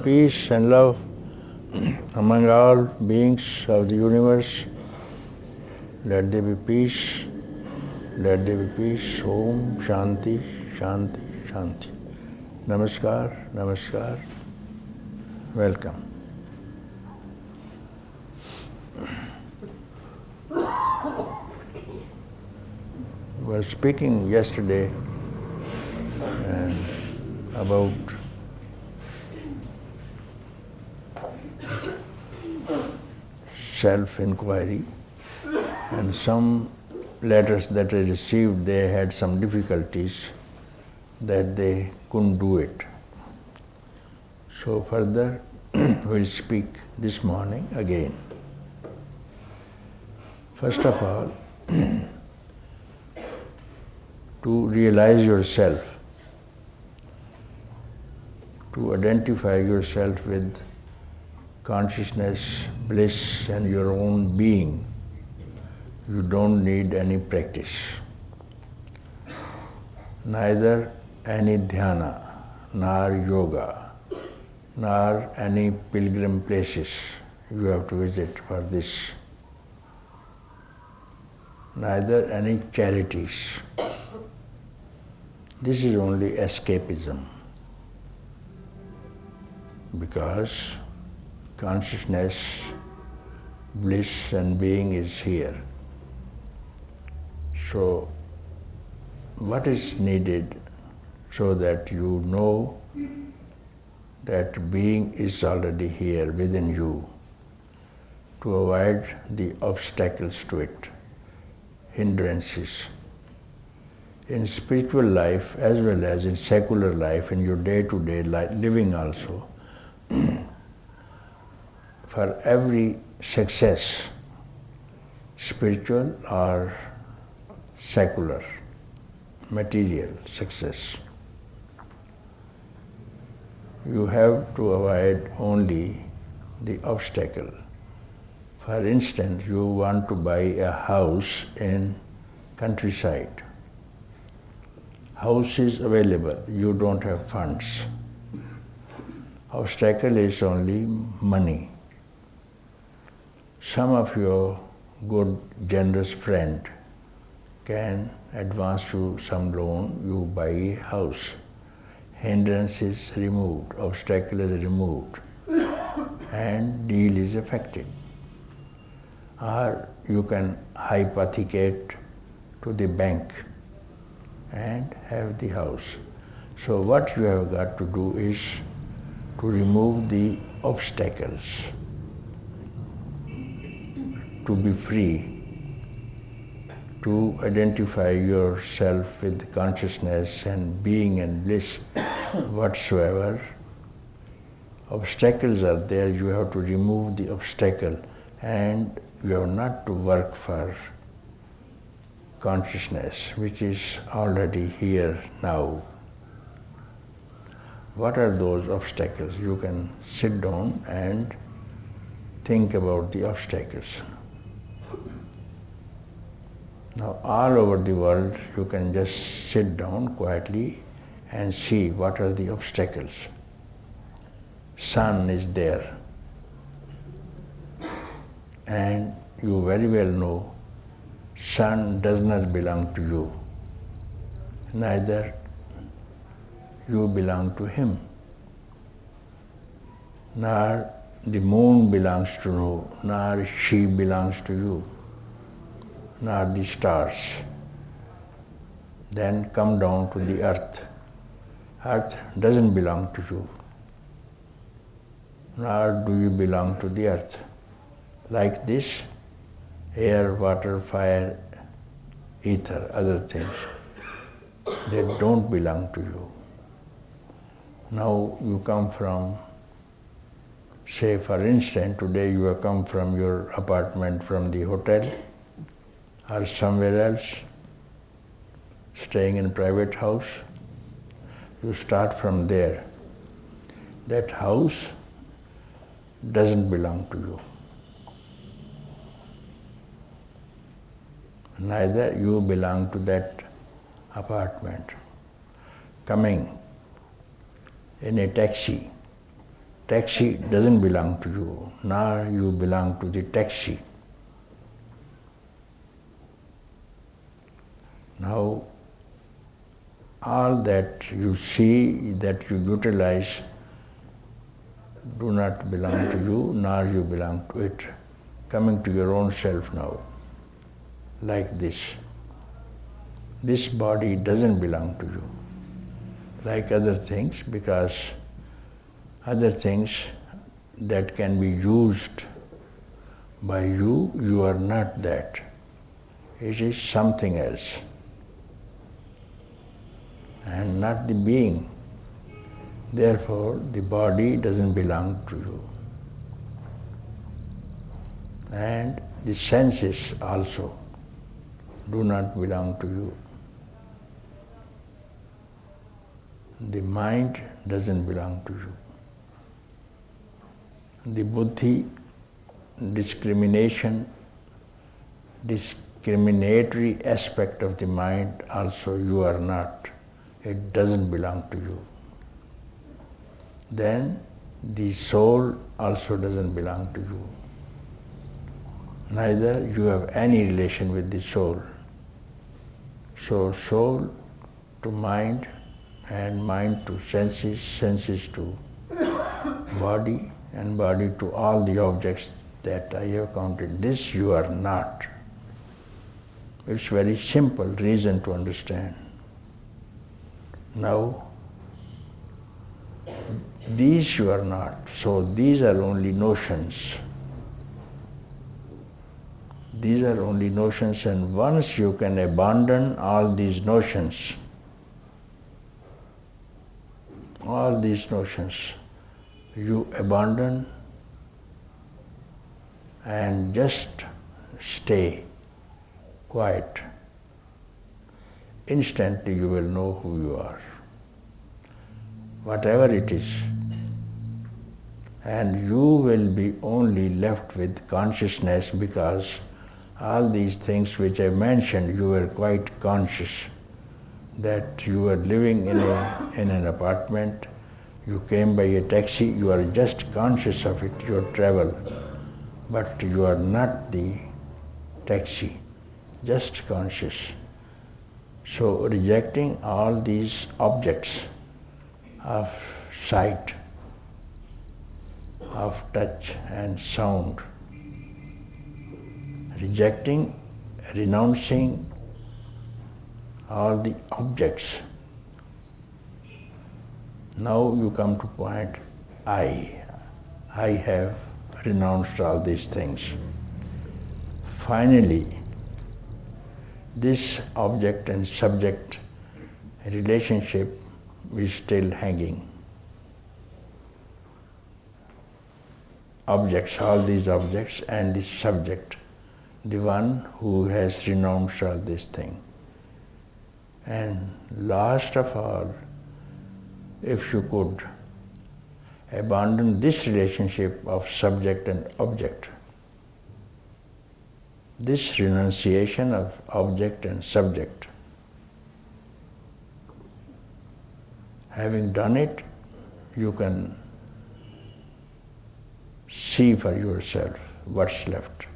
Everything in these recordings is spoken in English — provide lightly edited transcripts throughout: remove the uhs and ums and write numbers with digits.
peace and love among all beings of the universe. Let there be peace. Let there be peace. Om Shanti, Shanti, Shanti. Namaskar, Namaskar. Welcome. I was speaking yesterday about self-enquiry, and some letters that I received, they had some difficulties that they couldn't do it. So further we'll speak this morning again. First of all, to realize yourself, to identify yourself with consciousness, bliss and your own being, you don't need any practice. Neither any dhyana, nor yoga, nor any pilgrim places you have to visit for this. Neither any charities. This is only escapism, because consciousness, bliss and being is here. So what is needed so that you know that being is already here within you, to avoid the obstacles to it, hindrances. In spiritual life as well as in secular life, in your day-to-day living also, for every success, spiritual or secular, material success, you have to avoid only the obstacle. For instance, you want to buy a house in countryside. House is available, you don't have funds. Obstacle is only money. Some of your good, generous friend can advance you some loan, you buy a house. Hindrance is removed, obstacle is removed, and deal is effective. Or you can hypothecate to the bank and have the house. So what you have got to do is to remove the obstacles, to be free, to identify yourself with consciousness and being and bliss whatsoever. Obstacles are there, you have to remove the obstacle, and you have not to work for consciousness, which is already here now. What are those obstacles? You can sit down and think about the obstacles. Now all over the world you can just sit down quietly and see what are the obstacles. Sun is there, and you very well know sun does not belong to you, neither you belong to him, nor the moon belongs to you, nor she belongs to you, nor the stars. Then come down to the earth. Earth doesn't belong to you, nor do you belong to the earth. Like this, air, water, fire, ether, other things, they don't belong to you. Now you come from, say for instance, today you have come from your apartment from the hotel or somewhere else, staying in a private house. You start from there. That house doesn't belong to you. Neither you belong to that apartment. Coming in a taxi, taxi doesn't belong to you, nor you belong to the taxi. Now, all that you see, that you utilize, do not belong to you, nor you belong to it. Coming to your own self now, like this. This body doesn't belong to you, like other things, because other things that can be used by you, you are not that. It is something else, and not the being. Therefore, the body doesn't belong to you. And the senses also do not belong to you. The mind doesn't belong to you. The buddhi, discriminatory aspect of the mind also you are not. It doesn't belong to you. Then the soul also doesn't belong to you. Neither you have any relation with the soul. So soul to mind, and mind to senses, senses to body, and body to all the objects that I have counted. This you are not. It's very simple reason to understand. Now, these you are not. So these are only notions. These are only notions, and once you can abandon all these notions, you abandon and just stay quiet. Instantly you will know who you are, whatever it is. And you will be only left with consciousness, because all these things which I mentioned, you were quite conscious that you were living in an apartment, you came by a taxi, you are just conscious of it, your travel, but you are not the taxi, just conscious. So rejecting all these objects of sight, of touch and sound, rejecting, renouncing all the objects. Now you come to point, I have renounced all these things. Finally, this object and subject relationship is still hanging. Objects, all these objects and the subject, the one who has renounced all these things. And last of all, if you could abandon this relationship of subject and object, this renunciation of object and subject, having done it, you can see for yourself what's left.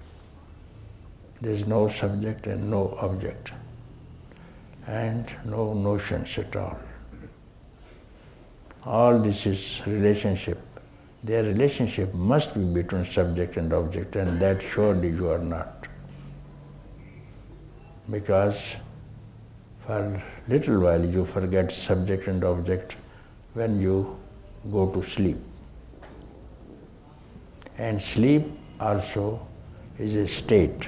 There is no subject and no object, and no notions at all. All this is relationship. Their relationship must be between subject and object, and that surely you are not. Because for a little while you forget subject and object when you go to sleep. And sleep also is a state,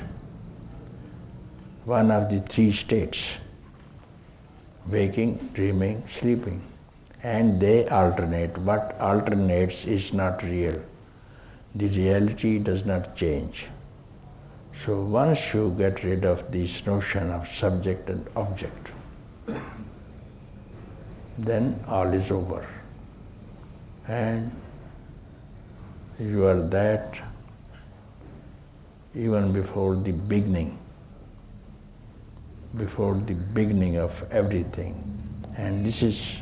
one of the three states: waking, dreaming, sleeping. And they alternate. What alternates is not real. The reality does not change. So once you get rid of this notion of subject and object, then all is over. And you are that even before the beginning of everything. And this is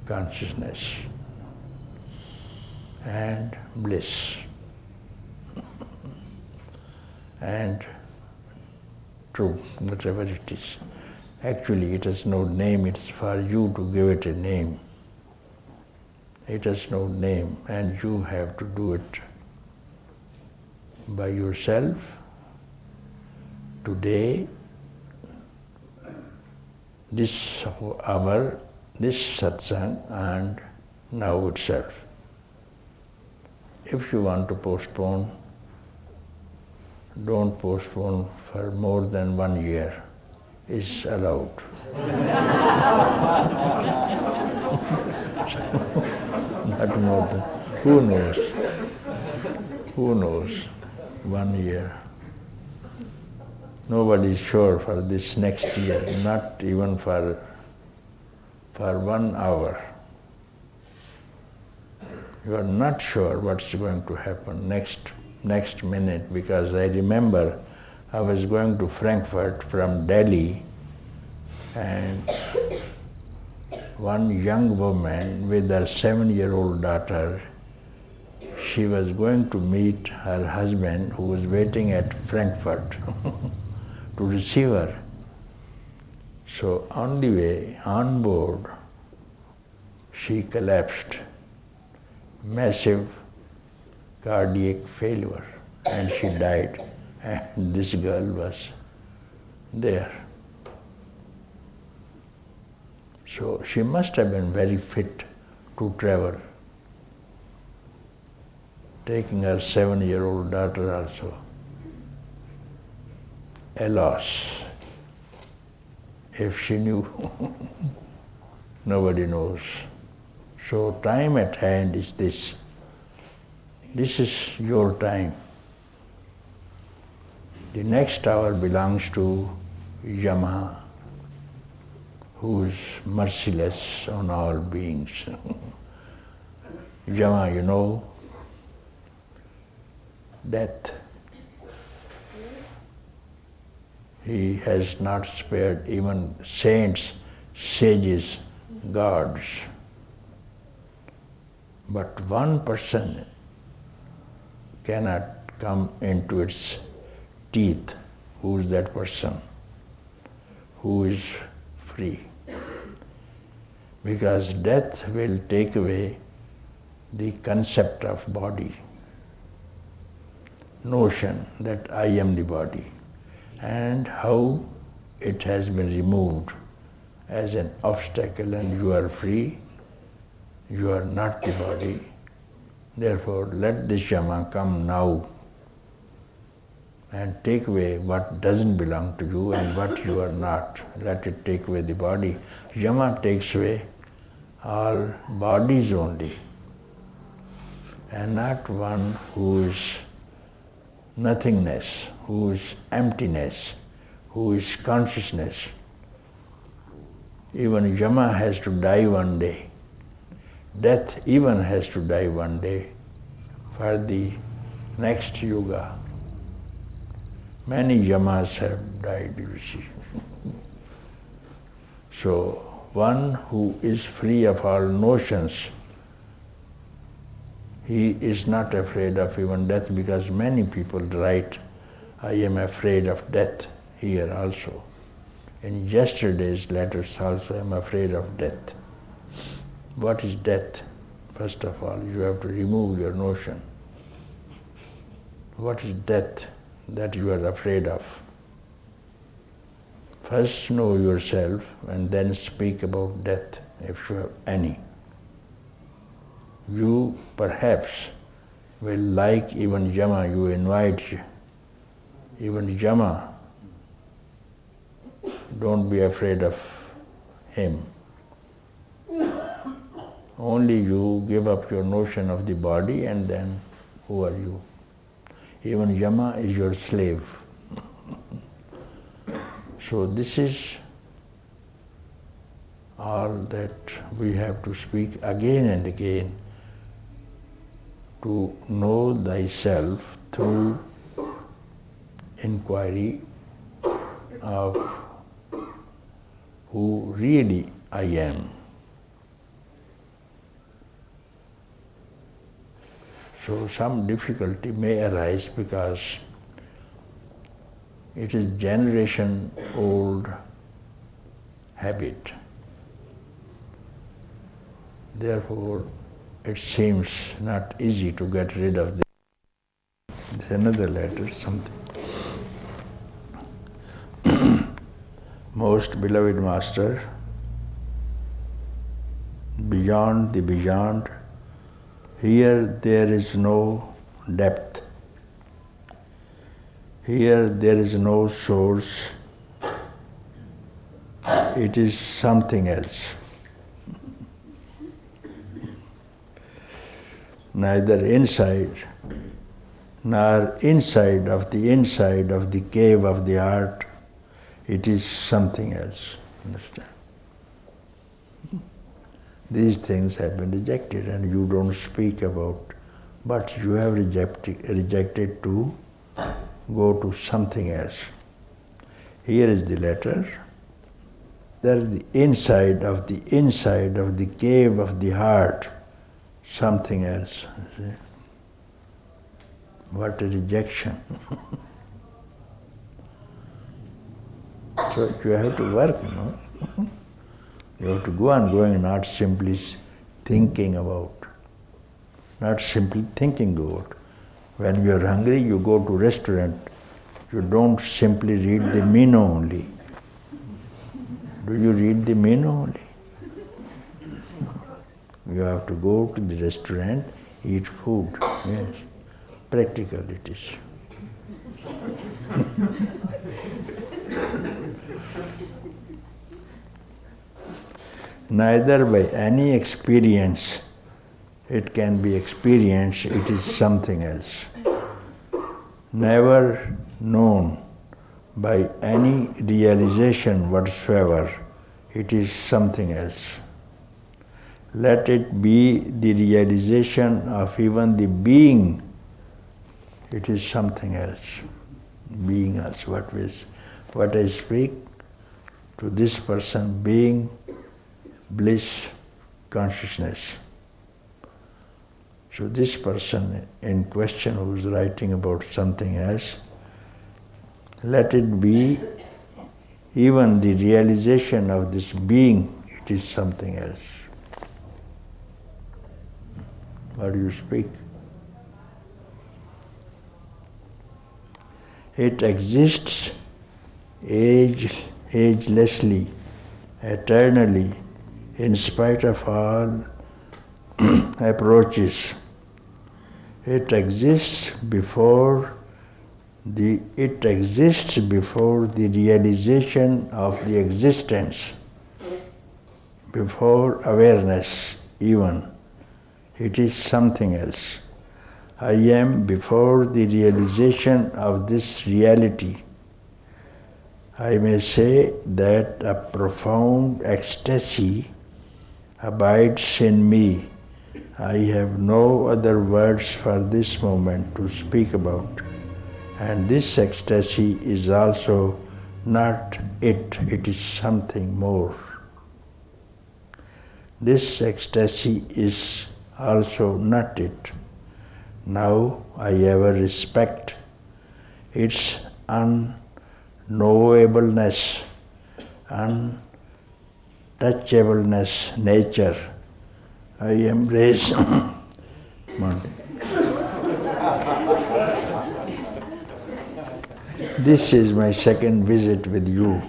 consciousness. and bliss and truth, whatever it is. Actually, it has no name, it's for you to give it a name. It has no name, and you have to do it by yourself, today, this hour, this satsang, and now itself. If you want to postpone, don't postpone for more than 1 year. Is allowed. Not more than, who knows? Who knows? 1 year. Nobody is sure for this next year, not even for 1 hour. You are not sure what's going to happen next minute, because I remember I was going to Frankfurt from Delhi, and one young woman with her 7-year-old daughter, she was going to meet her husband who was waiting at Frankfurt to receive her. So on the way, on board, she collapsed, massive cardiac failure, and she died. And this girl was there. So she must have been very fit to travel, taking her 7-year-old daughter also. Alas, if she knew, nobody knows. So time at hand is this. This is your time. The next hour belongs to Yama, who is merciless on all beings. Yama, you know, death. He has not spared even saints, sages, gods. But one person cannot come into its teeth. Who is that person? Who is free? Because death will take away the concept of body, notion that I am the body, and how it has been removed as an obstacle, and you are free, you are not the body. Therefore, let this Yama come now and take away what doesn't belong to you and what you are not. Let it take away the body. Yama takes away all bodies only, and not one who is nothingness, who is emptiness, who is consciousness. Even Yama has to die one day. Death even has to die one day for the next yuga. Many Yamas have died, you see. So, one who is free of all notions, he is not afraid of even death, because many people write, I am afraid of death, here also. In yesterday's letters also, I am afraid of death. What is death? First of all, you have to remove your notion. What is death that you are afraid of? First know yourself and then speak about death, if you have any. You perhaps will like even Yama, you invite even Yama. Don't be afraid of him. Only you give up your notion of the body, and then who are you? Even Yama is your slave. So this is all that we have to speak again and again, to know thyself through inquiry of who really I am. So some difficulty may arise because it is generation old habit. Therefore, it seems not easy to get rid of this. There's another letter, something. Most beloved Master, beyond the beyond, here there is no depth. Here there is no source. It is something else. Neither inside nor inside of the cave of the heart, it is something else. Understand? These things have been rejected and you don't speak about, but you have rejected to go to something else. Here is the letter. There is the inside of the cave of the heart, something else. See? What a rejection. So you have to work, no? You have to go on going, not simply thinking about, not simply thinking about. When you are hungry, you go to restaurant. You don't simply read the menu only. Do you read the menu only? You have to go to the restaurant, eat food. Yes, practical it is. Neither by any experience it can be experienced, it is something else. Never known by any realization whatsoever, it is something else. Let it be the realization of even the being, it is something else. Being else, what I speak to this person, being, bliss, consciousness. So this person in question who is writing about something else, let it be even the realization of this being, it is something else. What do you speak? It exists agelessly, eternally, in spite of all approaches. It exists before the realization of the existence, before awareness even. It is something else. I am before the realization of this reality. I may say that a profound ecstasy abides in me. I have no other words for this moment to speak about. And this ecstasy is also not it is something more. This ecstasy is also not it. Now I ever respect its unknowableness, untouchableness, nature. I embrace This is my second visit with you.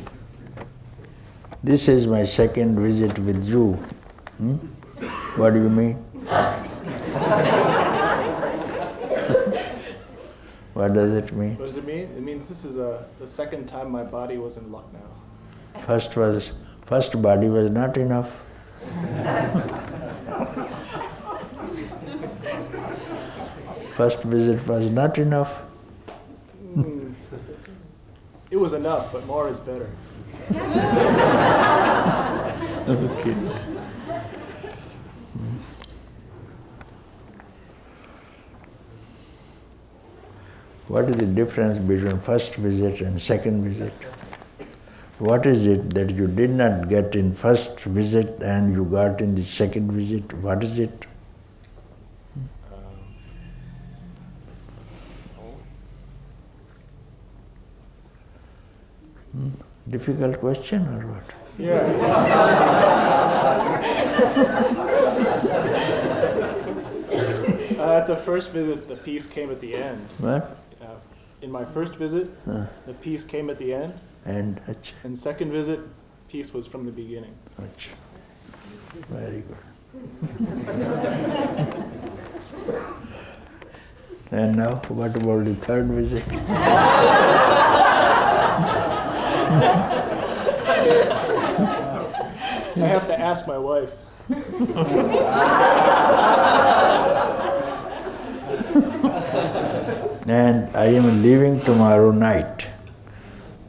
This is my second visit with you. What do you mean? What does it mean? What does it mean? It means this is the second time my body was in Lucknow. First body was not enough. First visit was not enough. It was enough, but more is better. Okay. What is the difference between first visit and second visit? What is it that you did not get in first visit and you got in the second visit? What is it? Difficult question or what? Yeah. At the first visit, the peace came at the end. What? In my first visit, the peace came at the end. And And second visit, peace was from the beginning. Very good. And now, what about the third visit? I have to ask my wife. And I am leaving tomorrow night.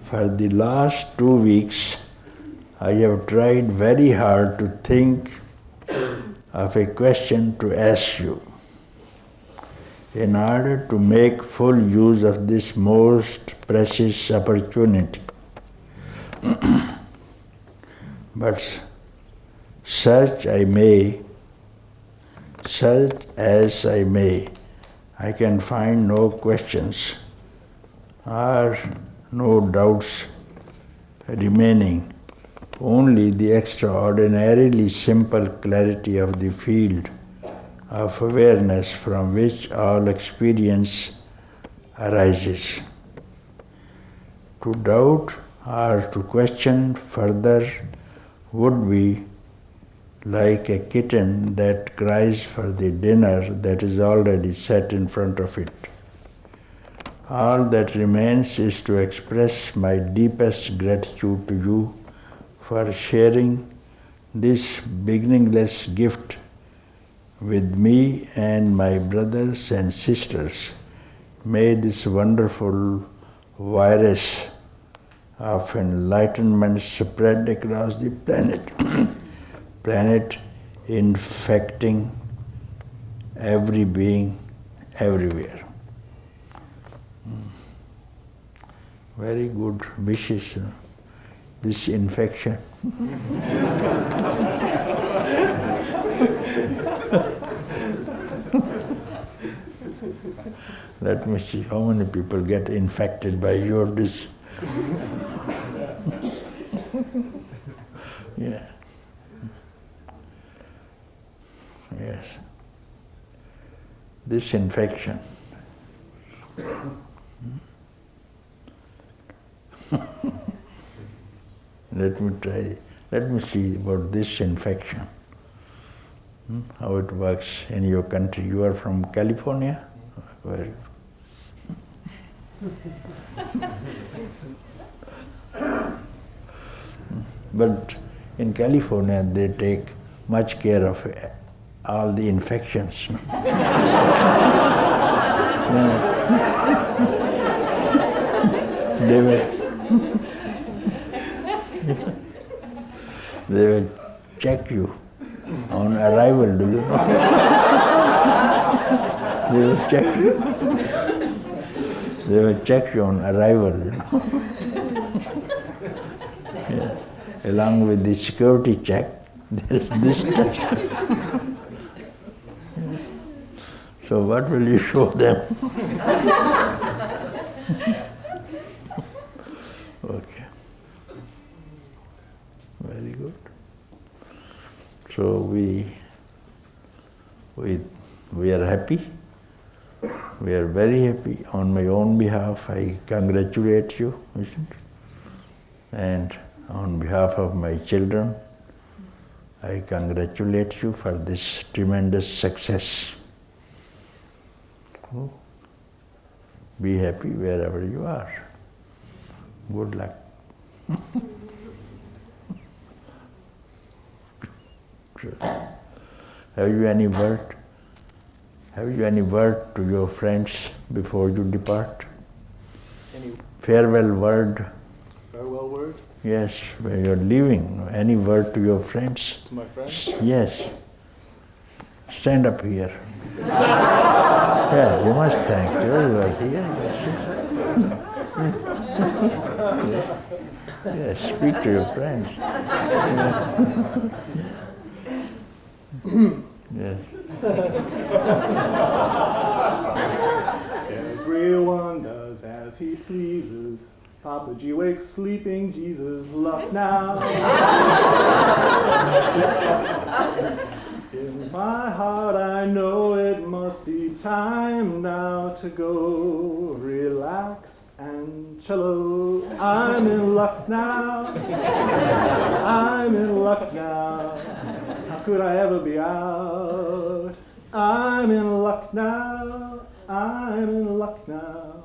For the last 2 weeks, I have tried very hard to think of a question to ask you in order to make full use of this most precious opportunity. But search as I may, I can find no questions or no doubts remaining, only the extraordinarily simple clarity of the field of awareness from which all experience arises. To doubt or to question further would be like a kitten that cries for the dinner that is already set in front of it. All that remains is to express my deepest gratitude to you for sharing this beginningless gift with me and my brothers and sisters. May this wonderful virus of enlightenment spread across the planet infecting every being everywhere. Very good wishes, this infection. Let me see how many people get infected by your disease. Yeah. Yes. This infection. Let me see about this infection. How it works in your country. You are from California? Where? But in California they take much care of all the infections. They will check you on arrival, do you know? They will check you. They will check you on arrival, you know. Yeah. Along with the security check, there is this test. Yeah. So what will you show them? Okay. Very good. So we are happy. We are very happy. On my own behalf, I congratulate you, isn't it? And on behalf of my children, I congratulate you for this tremendous success. Be happy wherever you are. Good luck. Have you any word? Have you any word to your friends before you depart? Any Farewell word? farewell word Yes, when you're leaving. Any word to your friends? to my friends? Yes. Stand up here. Yeah, you must thank you. You are here. Yes, speak to your friends. Yes. Everyone does as he pleases. Papaji wakes sleeping Jesus luck now. In my heart I know it must be time now to go. Relax and cello. I'm in luck now. I'm in luck now. How could I ever be out? I'm in luck now. I'm in luck now.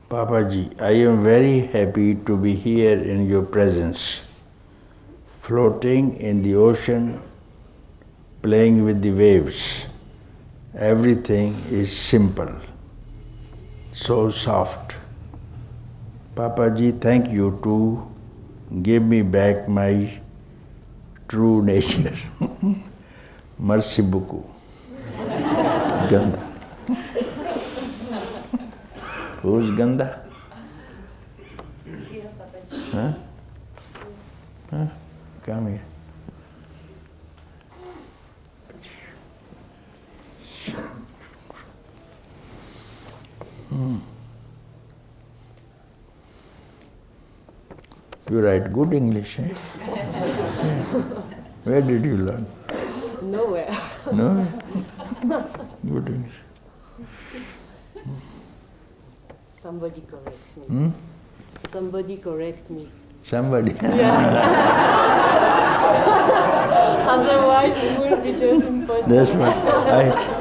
Papaji, I am very happy to be here in your presence, floating in the ocean, playing with the waves. Everything is simple, so soft. Papaji, thank you to give me back my true nature. Merci beaucoup. Ganda. Who's Ganda? Huh? Huh? Come here. You write good English, eh? Yeah. Where did you learn? Nowhere. No? Good English. Somebody correct me. Hmm? Somebody correct me. Somebody. Otherwise it will be just impossible. That's what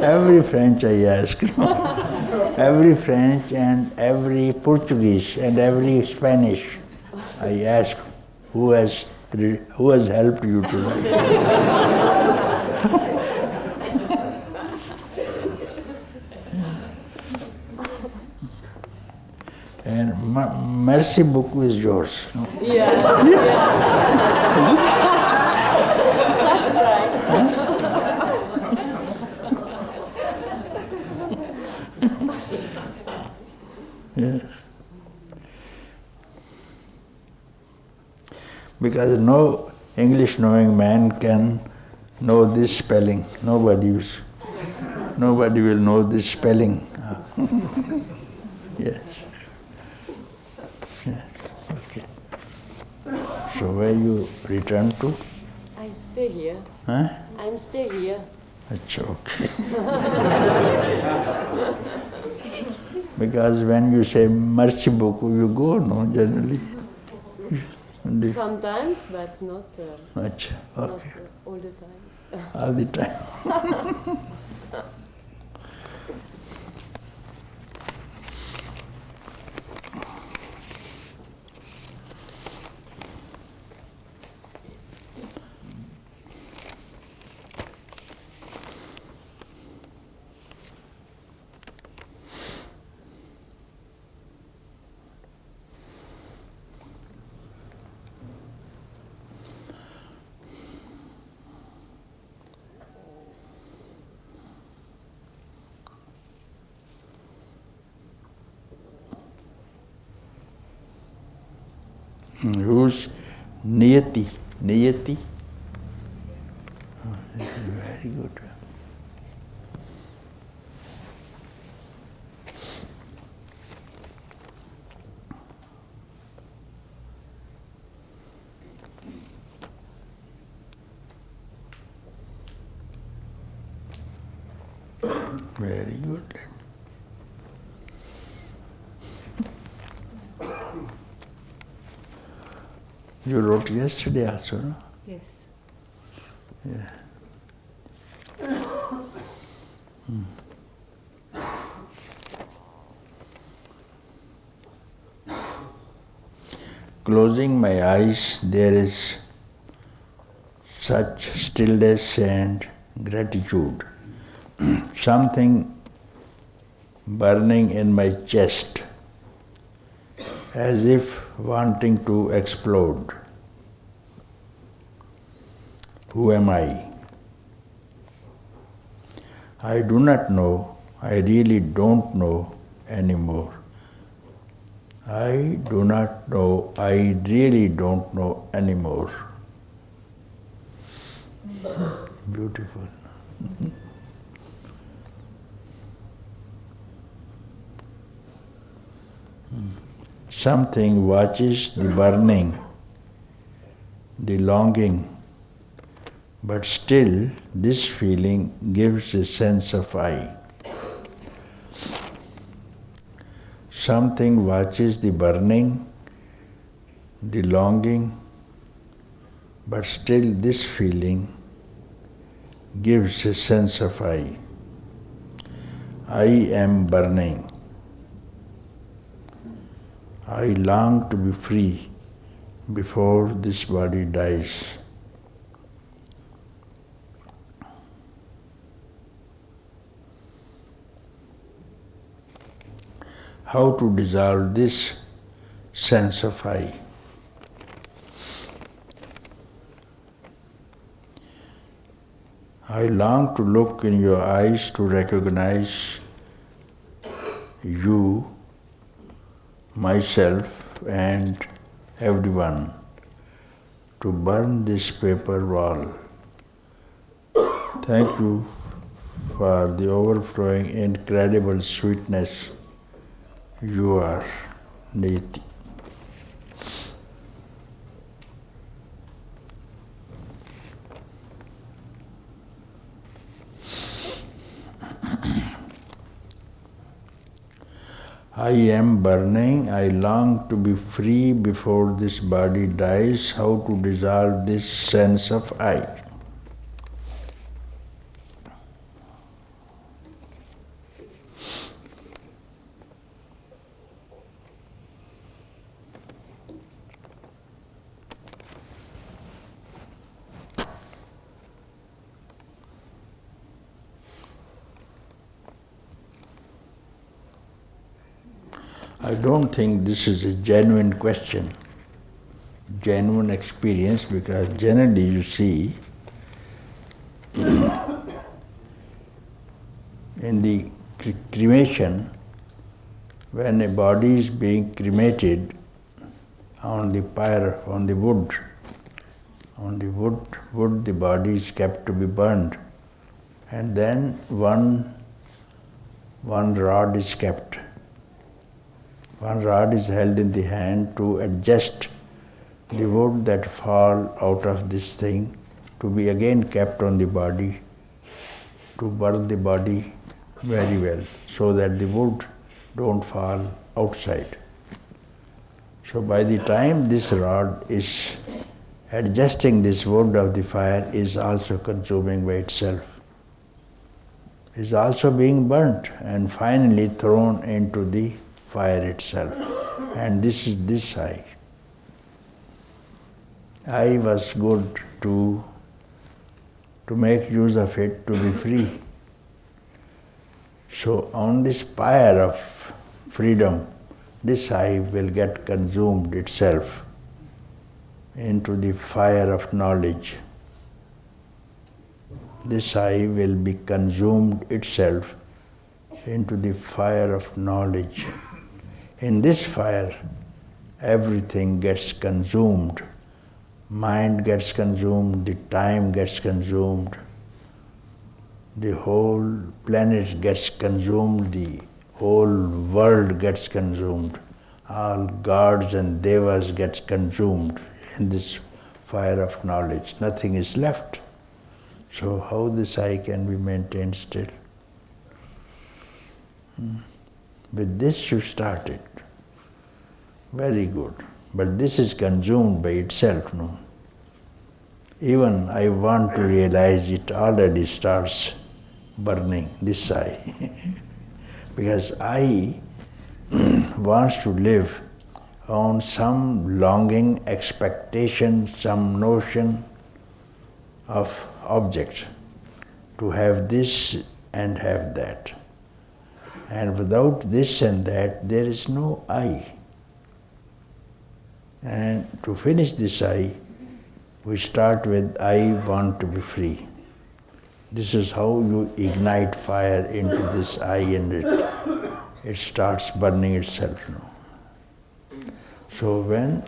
every French I ask. Every French and every Portuguese and every Spanish I ask who has helped you to write. And merci beaucoup is yours. No? Yeah. That's right. Yeah. Because no English knowing man can know this spelling. Nobody will know this spelling. Yes. Yeah. Okay. So where you return to? I'm still here. Huh? I'm still here. That's okay. Because when you say merci beaucoup, you go, no, generally. Sometimes, but not, Achha, okay. not all the time. All the time. Who's Niyati? Niyati? This is very good. Very good. You wrote yesterday also, no? Yes. Yeah. Closing my eyes, there is such stillness and gratitude. Something burning in my chest, as if wanting to explode. Who am I? I do not know. I really don't know anymore. I do not know. I really don't know anymore. Beautiful. Something watches the burning, the longing, but still this feeling gives a sense of I. Something watches the burning, the longing, but still this feeling gives a sense of I. I am burning. I long to be free before this body dies. How to dissolve this sense of I? I long to look in your eyes to recognize you, myself, and everyone, to burn this paper wall. Thank you for the overflowing, incredible sweetness you are, Niti. I am burning, I long to be free before this body dies. How to dissolve this sense of I? I don't think this is a genuine question, genuine experience, because generally you see in the cremation, when a body is being cremated on the pyre, on the wood, the body is kept to be burned, and then one rod is kept. One rod is held in the hand to adjust the wood that fall out of this thing to be again kept on the body, to burn the body very well, so that the wood don't fall outside. So by the time this rod is adjusting this wood of the fire, is also consuming by itself, is also being burnt and finally thrown into the fire itself. And this is this I. I was good to make use of it to be free. So on this pyre of freedom, this I will get consumed itself into the fire of knowledge. This I will be consumed itself into the fire of knowledge. In this fire, everything gets consumed mind gets consumed, the time gets consumed, the whole planet gets consumed, the whole world gets consumed, all gods and devas gets consumed in this fire of knowledge. Nothing is left. So how this I can be maintained still? With this you started. Very good. But this is consumed by itself, no? Even I want to realize it already starts burning, this I. Because I wants to live on some longing, expectation, some notion of object, to have this and have that. And without this and that, there is no I. And to finish this I, we start with I want to be free. This is how you ignite fire into this I, and it starts burning itself now. So when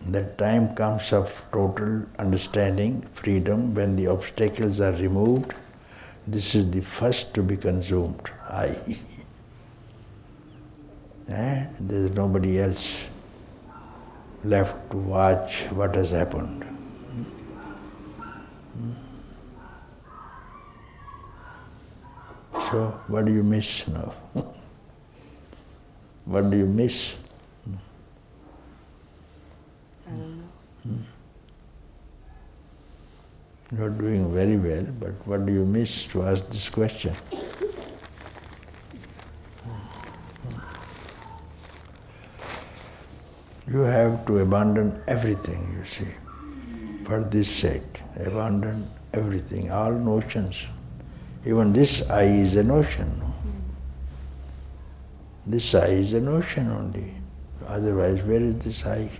the time comes of total understanding, freedom, when the obstacles are removed, this is the first to be consumed, I. And there is nobody else left to watch what has happened. So what do you miss now? What do you miss? I don't know. You're doing very well, but what do you miss to ask this question? You have to abandon everything, you see, for this sake. Abandon everything, all notions. Even this I is a notion. No? This I is a notion only. Otherwise, where is this I?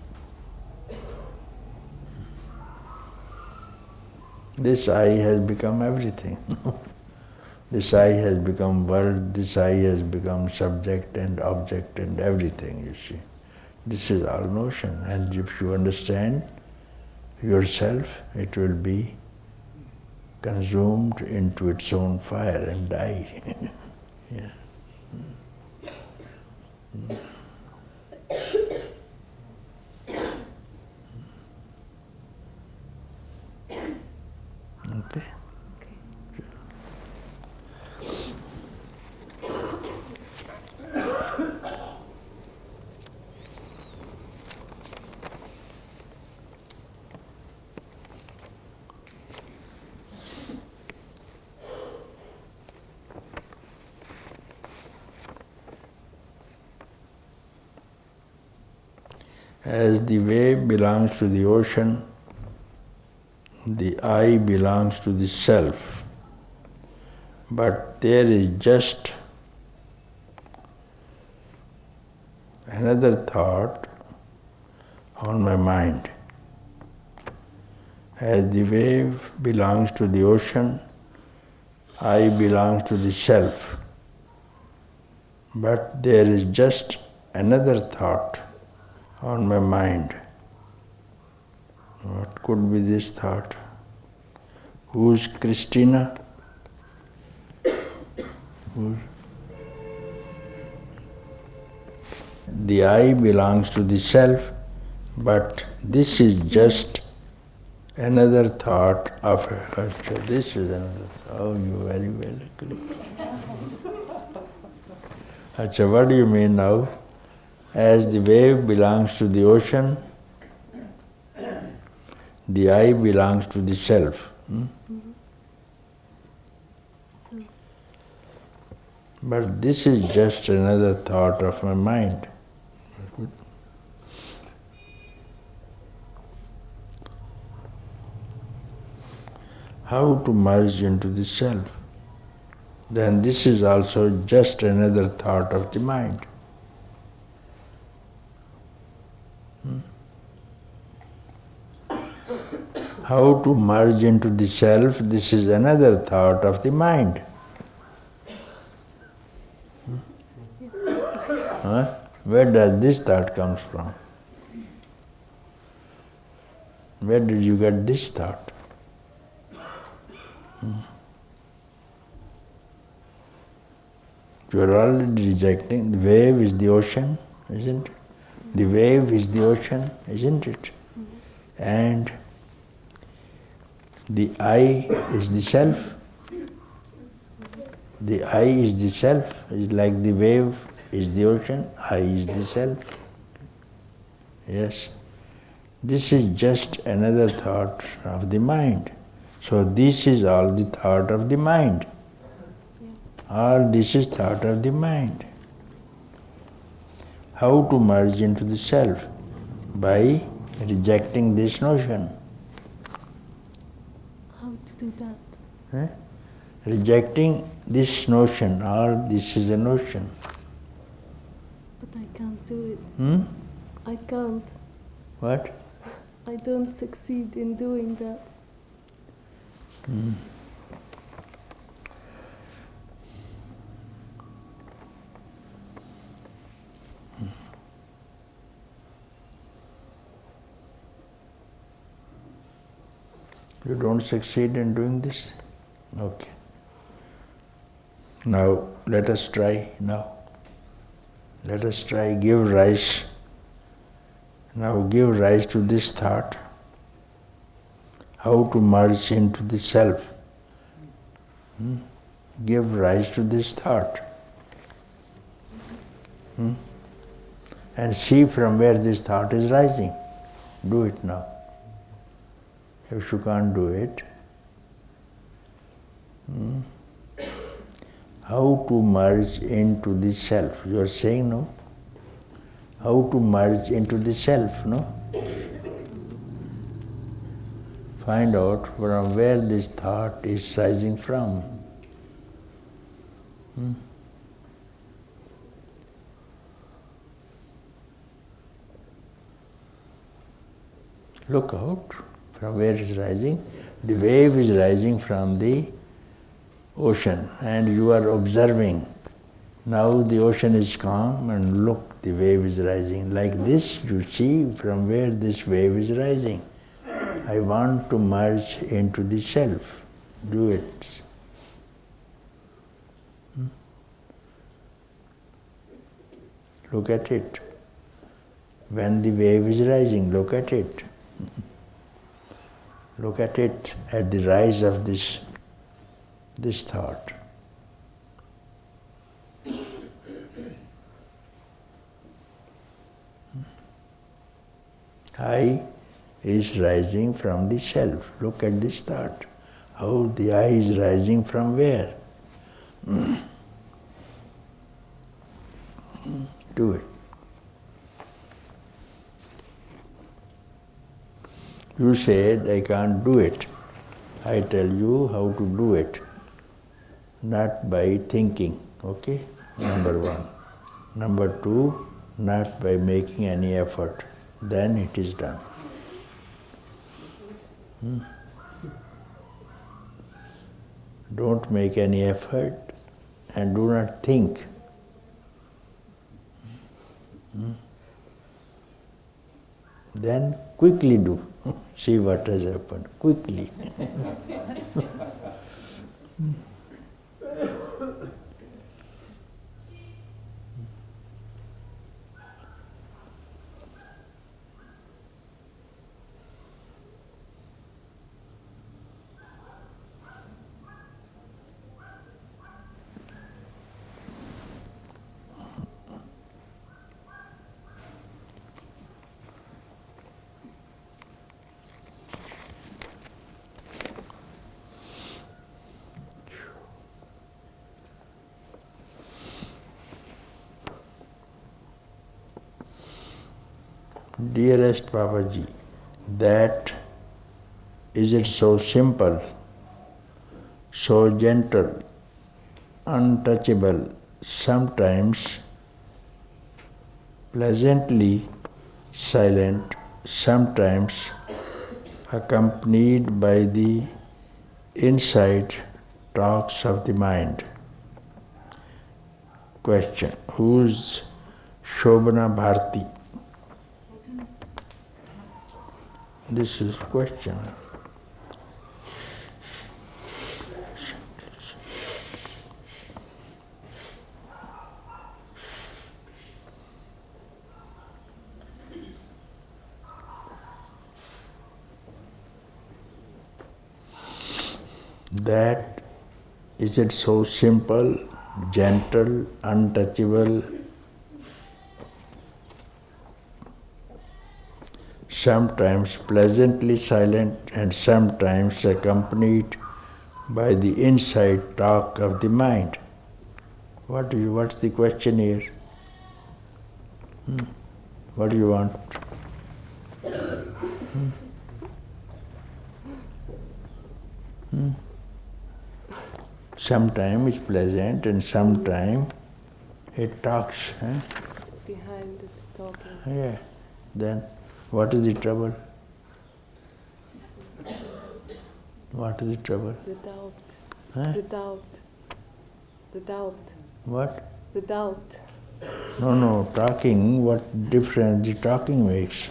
This I has become everything. This I has become world, this I has become subject and object and everything, you see. This is all notion, and if you understand yourself, it will be consumed into its own fire and die. Yeah. Okay. As the wave belongs to the ocean, the I belongs to the self. But there is just another thought on my mind. As the wave belongs to the ocean, I belongs to the self. But there is just another thought on my mind. What could be this thought? Who's Christina? The I belongs to the self, but this is just another thought of her. This is another thought. Oh, you very well agree. Achha, what do you mean now? As the wave belongs to the ocean, the I belongs to the self. But this is just another thought of my mind. How to merge into the self? Then this is also just another thought of the mind. How to merge into the self? This is another thought of the mind. Huh? Where does this thought comes from? Where did you get this thought? You are already rejecting. The wave is the ocean, isn't it? The wave is the ocean, isn't it? And the I is the self. The I is the self. It's like the wave is the ocean, I is the self. Yes. This is just another thought of the mind. So this is all the thought of the mind. All this is thought of the mind. How to merge into the self? By rejecting this notion. How to do that? Eh? Rejecting this notion, all this is a notion. But I can't do it. Hmm? I can't. What? I don't succeed in doing that. You don't succeed in doing this? Okay. Now let us try now. Let us try, give rise. Now give rise to this thought. How to merge into the self. Give rise to this thought. And see from where this thought is rising. Do it now. If you can't do it, how to merge into the self? You are saying, no? How to merge into the self, no? Find out from where this thought is rising from. Look out from where it is rising. The wave is rising from the ocean and you are observing. Now the ocean is calm and look, the wave is rising. Like this, you see from where this wave is rising. I want to merge into the self. Do it. Look at it. When the wave is rising, look at it. Look at it, at the rise of this thought. I is rising from the self. Look at this thought. How the I is rising from where? Do it. You said, I can't do it. I tell you how to do it. Not by thinking, okay? Number one. Number two, not by making any effort. Then it is done. Don't make any effort and do not think. Then quickly do. See what has happened. Quickly. Dearest Papaji, that is it so simple, so gentle, untouchable, sometimes pleasantly silent, sometimes accompanied by the inside talks of the mind. Question, who's Shobana Bharti? This is question. That is it so simple, gentle, untouchable, sometimes pleasantly silent and sometimes accompanied by the inside talk of the mind. What's the question here? What do you want? Sometimes it's pleasant and sometimes it talks. Behind it talking. Yeah. Then what is the trouble? What is the trouble? The doubt. Huh? The doubt. The doubt. What? The doubt. No, talking, what difference the talking makes?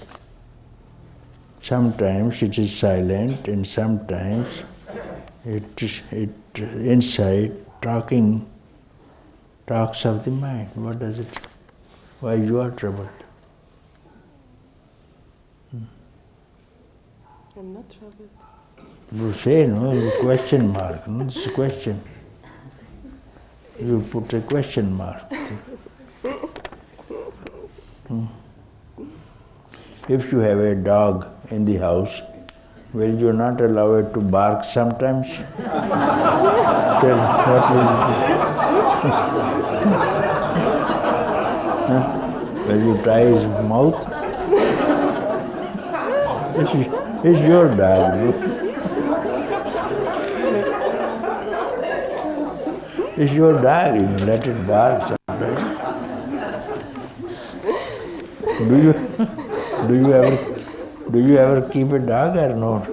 Sometimes it is silent and sometimes it inside talking talks of the mind. What does it? Why you are troubled? I'm not troubled. You say, no, you question mark, no, this is a question. You put a question mark. If you have a dog in the house, will you not allow it to bark sometimes? Tell what will you do? Will you tie his mouth? It's your dog. No? It's your dog, you let it bark sometimes. Do you ever keep a dog or not?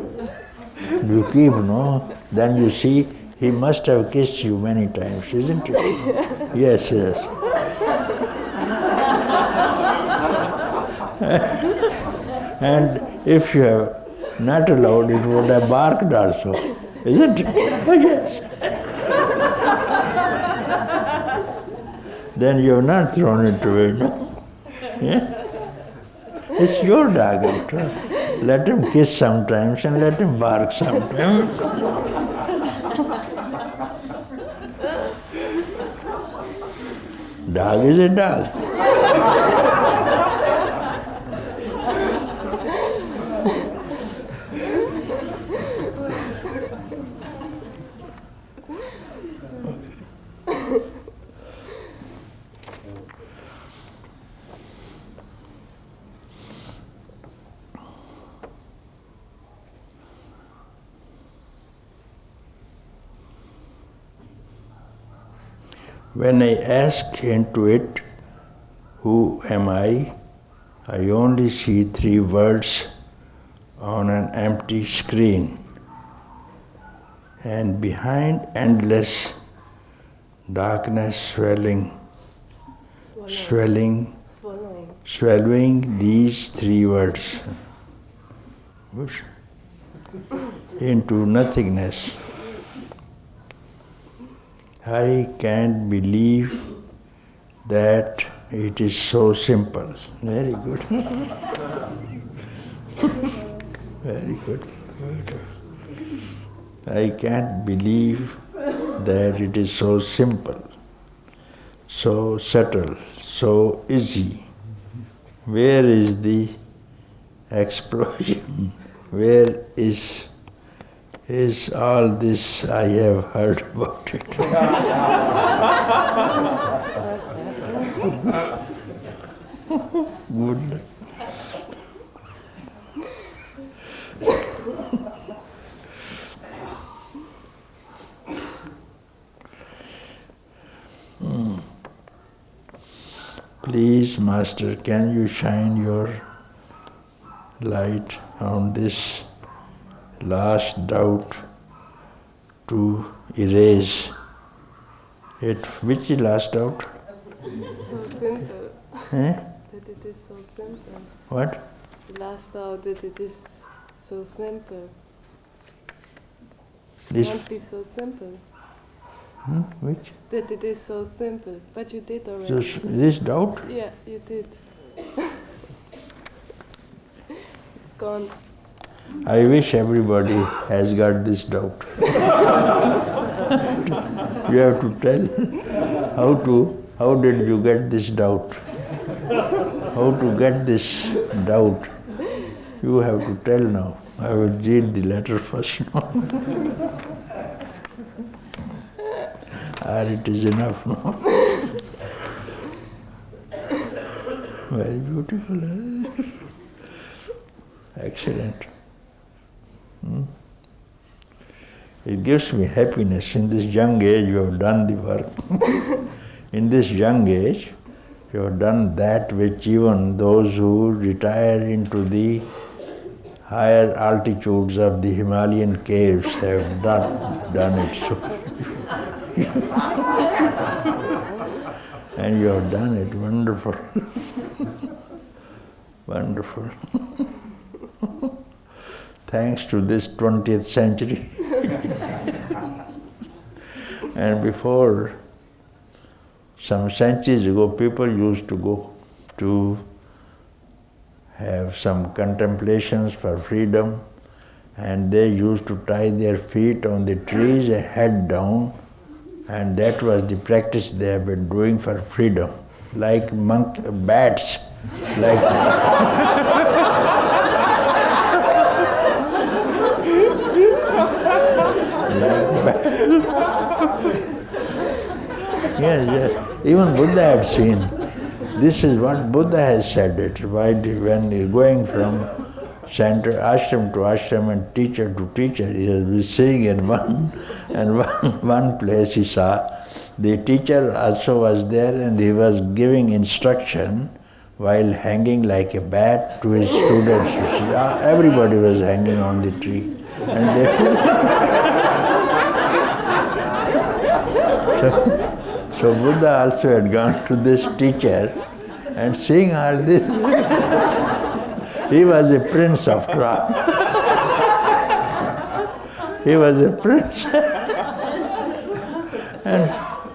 Do you keep, no? Then you see he must have kissed you many times, isn't it? Yes. And if you have not allowed, it would have barked also, isn't it? Oh, yes. Then you have not thrown it away, no? Yeah? It's your dog after all. Let him kiss sometimes and let him bark sometimes. Dog is a dog. When I ask into it, who am I only see 3 words on an empty screen. And behind endless darkness swallowing these 3 words into nothingness. I can't believe that it is so simple. Very good. Very good. I can't believe that it is so simple, so subtle, so easy. Where is the explosion? Where is all this I have heard about it? Good. Please, Master, can you shine your light on this last doubt to erase it? Which is last doubt? So simple. Eh? That it is so simple. What? The last doubt that it is so simple. This, Can't be so simple. which? That it is so simple. But you did already. This doubt? Yeah, you did. It's gone. I wish everybody has got this doubt. You have to tell how did you get this doubt? How to get this doubt? You have to tell now. I will read the letter first now. Or it is enough now. Very beautiful. Excellent. It gives me happiness. In this young age you have done the work. In this young age you have done that which even those who retire into the higher altitudes of the Himalayan caves have not done it. So and you have done it. Wonderful. Wonderful. Thanks to this 20th century. And before, some centuries ago, people used to go to have some contemplations for freedom, and they used to tie their feet on the trees, head down, and that was the practice they have been doing for freedom, like bats, like yes. Even Buddha had seen. This is what Buddha has said. It when he going from center ashram to ashram and teacher to teacher, he has been seeing in one place he saw the teacher also was there, and he was giving instruction while hanging like a bat to his students. You see, everybody was hanging on the tree, and they So Buddha also had gone to this teacher and seeing all this, he was a prince after all. He was a prince. And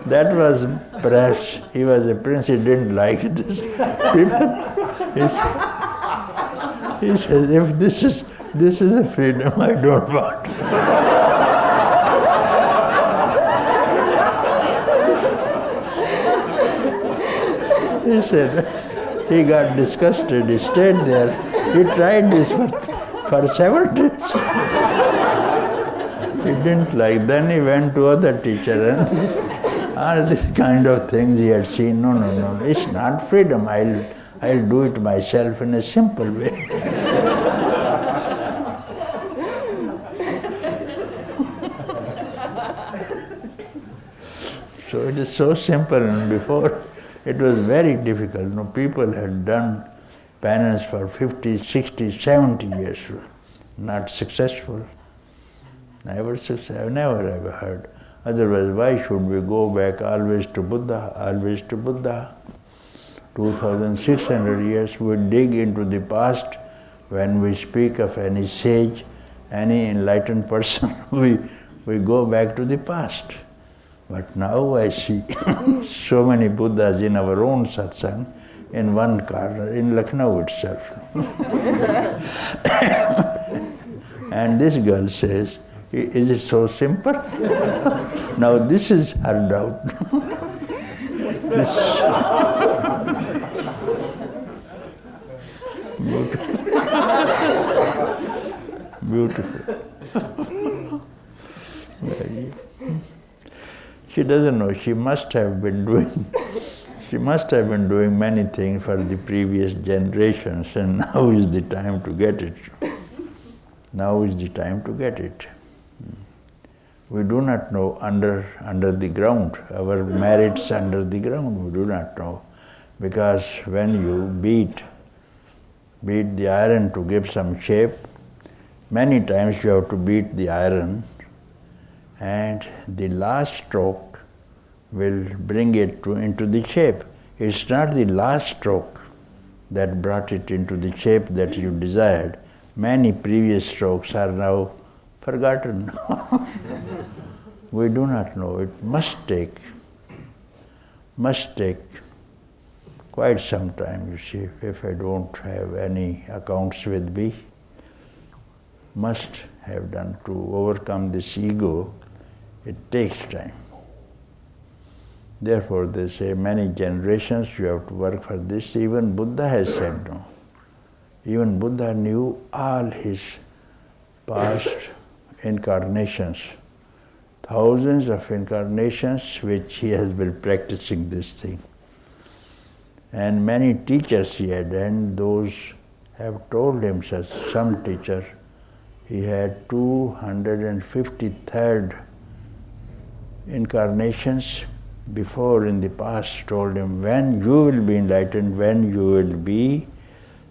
that was perhaps, he was a prince, he didn't like this. People, he says, if this is a freedom I don't want. He said, he got disgusted, he stayed there. He tried this for 7 days. He didn't like. Then he went to other teacher and all these kind of things he had seen. No, it's not freedom. I'll do it myself in a simple way. So it is so simple, and before it was very difficult. No, people had done penance for 50, 60, 70 years, not successful. Never successful. I've never ever heard. Otherwise, why should we go back always to Buddha, always to Buddha? 2,600 years we dig into the past. When we speak of any sage, any enlightened person, we go back to the past. But now I see so many Buddhas in our own satsang, in one corner, in Lucknow itself. And this girl says, is it so simple? Now this is her doubt. Beautiful. Very. She doesn't know. She must have been doing many things for the previous generations, and now is the time to get it. Now is the time to get it. We do not know under the ground, our merits under the ground, we do not know. Because when you beat the iron to give some shape, many times you have to beat the iron, and the last stroke will bring it into the shape. It's not the last stroke that brought it into the shape that you desired, Many previous strokes are now forgotten. We do not know. It must take quite some time, you see, if I don't have any accounts with me. Must have done to overcome this ego. It takes time. Therefore, they say many generations you have to work for this. Even Buddha has said no. Even Buddha knew all his past incarnations, thousands of incarnations which he has been practicing this thing. And many teachers he had, and those have told him, such some teacher, he had 253rd incarnations before in the past told him, when you will be enlightened, when you will be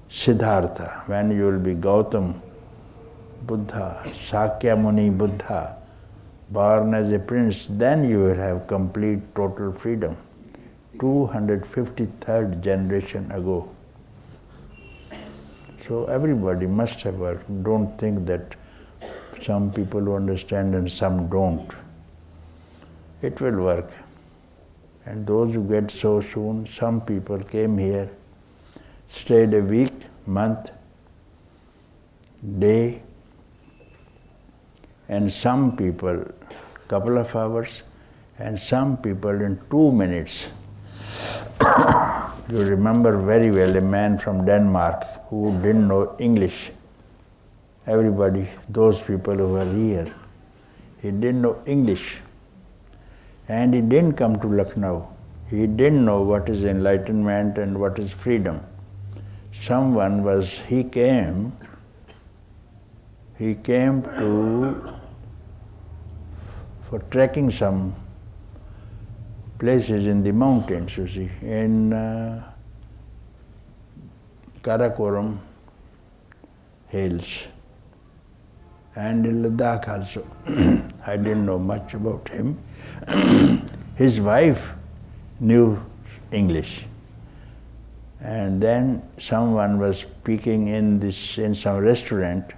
Siddhartha, when you will be Gautam Buddha, Sakya Muni Buddha, born as a prince, then you will have complete total freedom. 253rd generation ago. So everybody must have worked. Don't think that some people understand and some don't. It will work. And those who get so soon, some people came here, stayed a week, month, day, and some people couple of hours, and some people in 2 minutes. You remember very well a man from Denmark who didn't know English. Everybody, those people who were here, he didn't know English. And he didn't come to Lucknow. He didn't know what is enlightenment and what is freedom. He came for trekking some places in the mountains, you see, in Karakoram hills and in Ladakh also. I didn't know much about him. His wife knew English. And then someone was speaking in some restaurant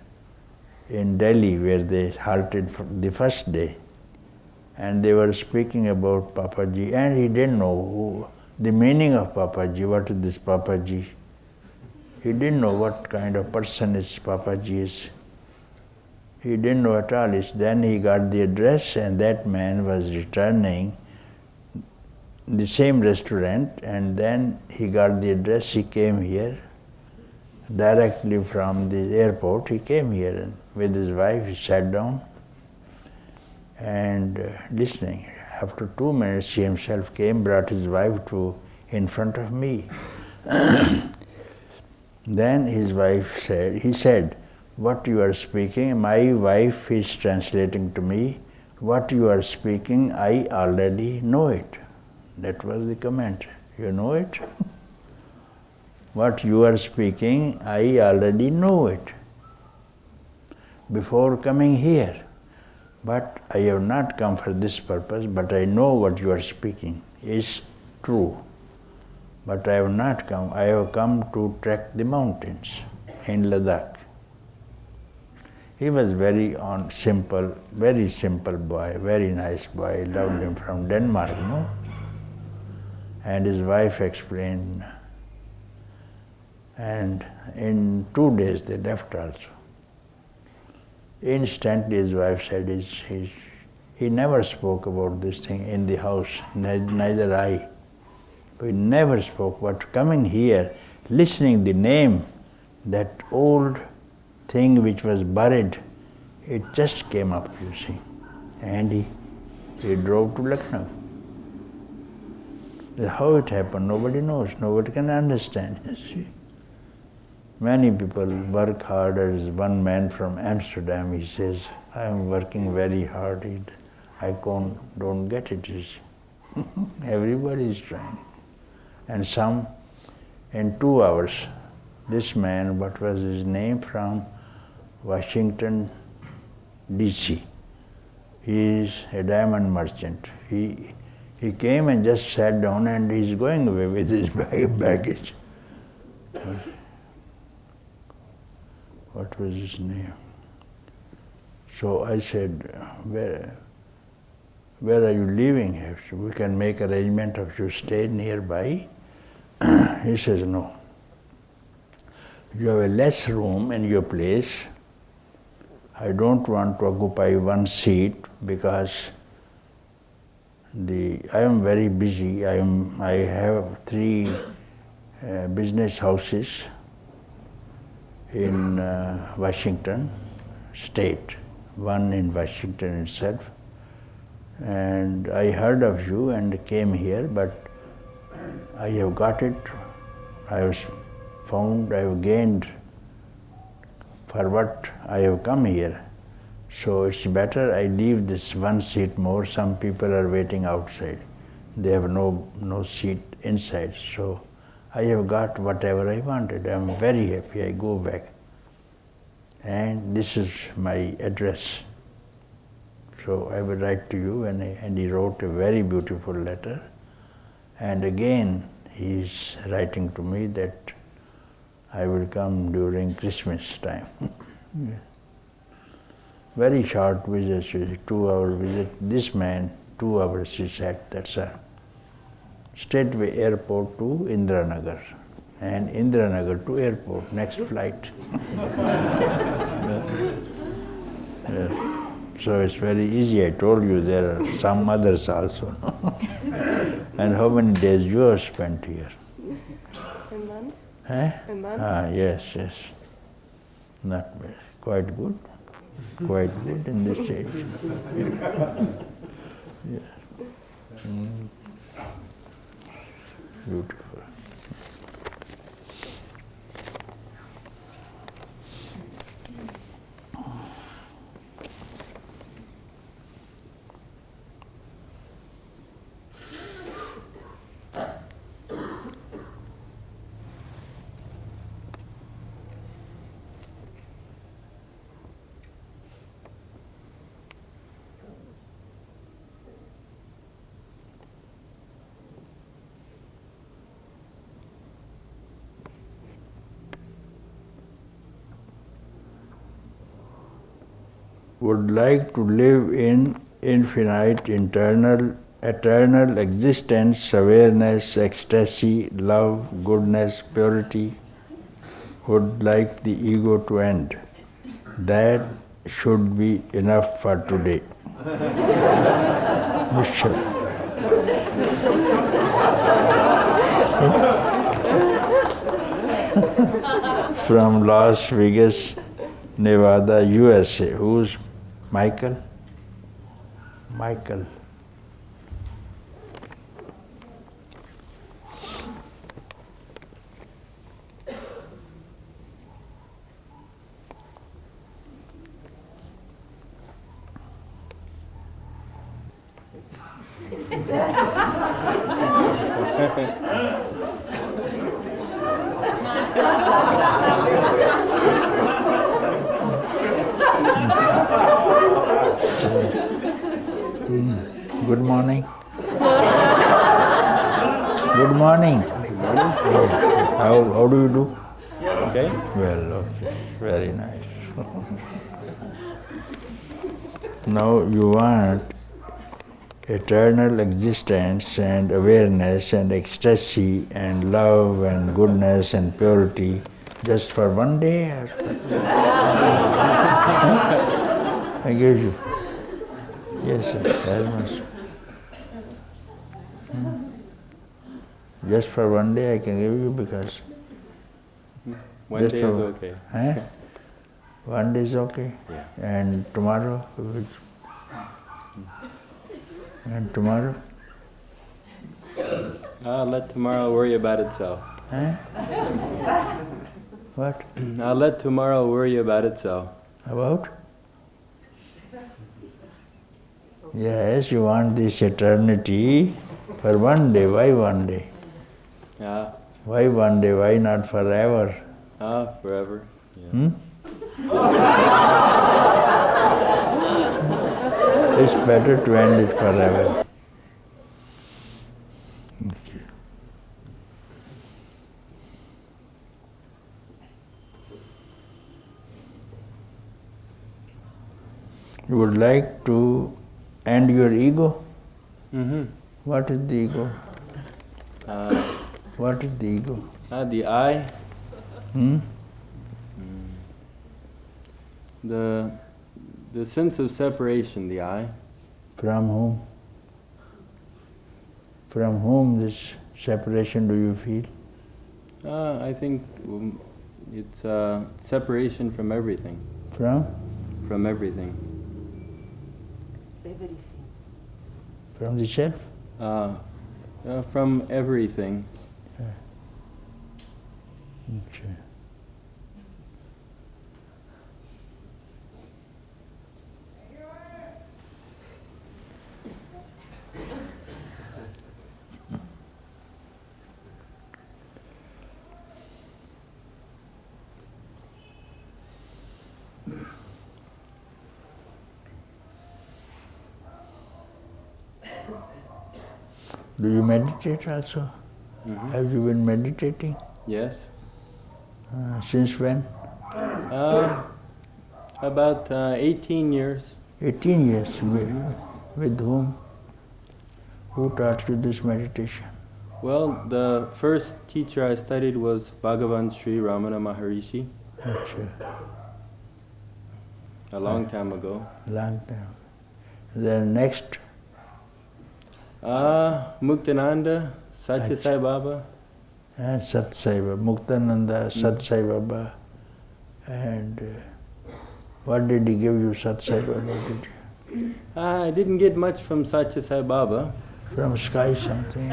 in Delhi where they halted for the first day. And they were speaking about Papaji, and he didn't know the meaning of Papaji. What is this Papaji? He didn't know what kind of person is Papaji is. He didn't know at all. Then he got the address, and that man was returning the same restaurant, and then he got the address. He came here directly from the airport. He came here, and with his wife he sat down and listening. After 2 minutes he himself came, brought his wife in front of me. Then his wife said, what you are speaking, my wife is translating to me, what you are speaking, I already know it. That was the comment. You know it? What you are speaking, I already know it before coming here. But I have not come for this purpose, but I know what you are speaking is true. But I have not come. I have come to trek the mountains in Ladakh. He was very simple boy, very nice boy. I loved him, from Denmark, no? And his wife explained. And in 2 days they left also. Instantly his wife said, he never spoke about this thing in the house, neither I. We never spoke, but coming here, listening the name, that old thing which was buried, it just came up, you see. And he drove to Lucknow. How it happened, nobody knows, nobody can understand, you see. Many people work hard. There is one man from Amsterdam, he says, I am working very hard, I don't get it, you see. Everybody is trying. And some, in 2 hours, this man, what was his name, from Washington, D.C. He is a diamond merchant. He came and just sat down, and he's going away with his baggage. what was his name? So I said, where are you living? So we can make arrangement of you stay nearby. He says, no. You have a less room in your place. I don't want to occupy one seat because I am very busy. I have 3 business houses in Washington State, one in Washington itself. And I heard of you and came here, but I have got it. I have found, I have gained for what I have come here. So it's better I leave this one seat more. Some people are waiting outside. They have no seat inside. So I have got whatever I wanted. I am very happy. I go back. And this is my address. So I will write to you. And he wrote a very beautiful letter. And again, he is writing to me that I will come during Christmas time. Yeah. Very short visit, 2-hour visit. This man, 2 hours he sat, that's all. Straightway airport to Indiranagar. And Indiranagar to airport, next flight. Yeah. So it's very easy. I told you there are some others also. And how many days you have spent here? A month. Eh? A month. Yes. Not bad. Quite good. Quite good in this age. Yeah. Beautiful. Would like to live in infinite, eternal existence, awareness, ecstasy, love, goodness, purity. Would like the ego to end. That should be enough for today. From Las Vegas, Nevada, USA. Who's Michael? Michael. Good morning. Good morning. How do you do? Okay. Well, okay. Very nice. Now you want eternal existence and awareness and ecstasy and love and goodness and purity just for one day? I gave you. Yes, very much. Just for one day I can give you because... One day is okay. One day is okay? Yeah. And tomorrow? And tomorrow? Let tomorrow worry about itself. What? I'll let tomorrow worry about itself. About? Yes, you want this eternity for one day. Why one day? Yeah. Why one day? Why not forever? Forever. Yeah. It's better to end it forever. Okay. You would like to end your ego? Mm-hmm. What is the ego? What is the ego? The I. Hmm? The sense of separation, the I. From whom? From whom this separation do you feel? I think it's separation from everything. From? From everything. Everything. From the self? From everything. Okay. Do you meditate also? Mm-hmm. Have you been meditating? Yes. Since when? About 18 years. 18 years. With whom? Who taught you this meditation? Well, the first teacher I studied was Bhagavan Sri Ramana Maharishi. Achha. A long time ago. Long time. Then next? Muktananda, Satya Sai Baba. Sat Sai Baba, Muktananda, Sat Sai Baba. And what did he give you, Sat Sai Baba? I didn't get much from Satya Sai Baba. From sky something?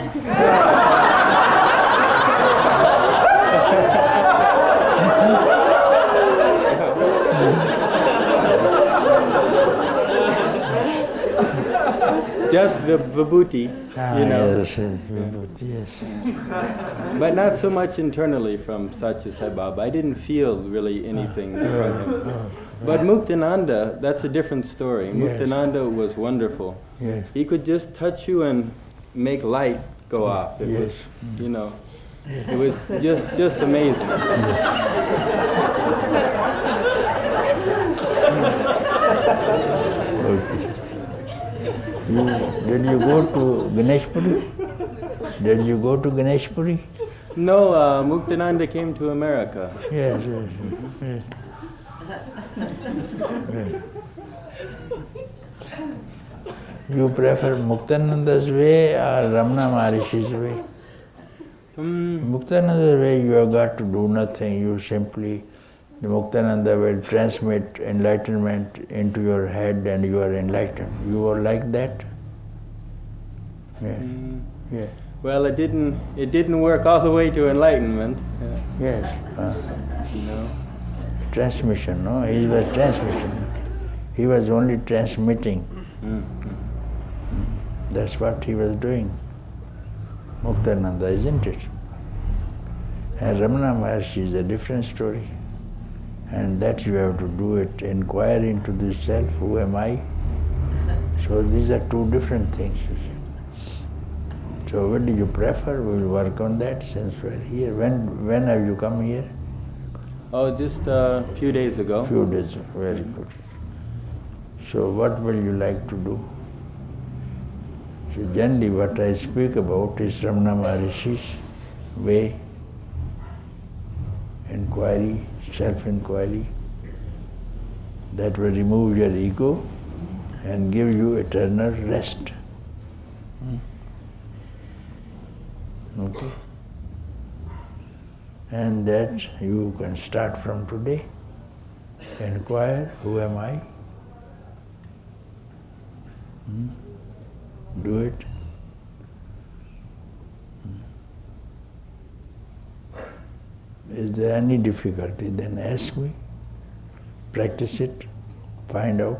Just vibhuti, you know. Yes, vibhuti, yes. But not so much internally from Satya Sai Baba. I didn't feel really anything from him. But Muktananda, that's a different story. Yes. Muktananda was wonderful. Yes. He could just touch you and make light go off. It was, you know, it was just amazing. Okay. Did you go to Ganeshpuri? Did you go to Ganeshpuri? No, Muktananda came to America. Yes, yes, yes. Yes. You prefer Muktananda's way or Ramana Maharishi's way? Muktananda's way you have got to do nothing, you simply, the Muktananda will transmit enlightenment into your head and you are enlightened. You are like that? Yeah. Yeah. Well, it didn't work all the way to enlightenment. Yes. You know. Transmission, no? He was transmission. He was only transmitting. That's what he was doing. Muktananda, isn't it? And Ramana Maharshi is a different story. And that you have to do it, inquire into the self, who am I? So these are two different things, you see. So what do you prefer? We will work on that since we're here. When have you come here? Oh, just a few days ago. Few days, very good. So what will you like to do? So generally what I speak about is Ramana Maharishi's way, inquiry, self-inquiry, that will remove your ego and give you eternal rest. Okay? And that you can start from today. Inquire, who am I? Do it. Is there any difficulty? Then ask me. Practice it. Find out.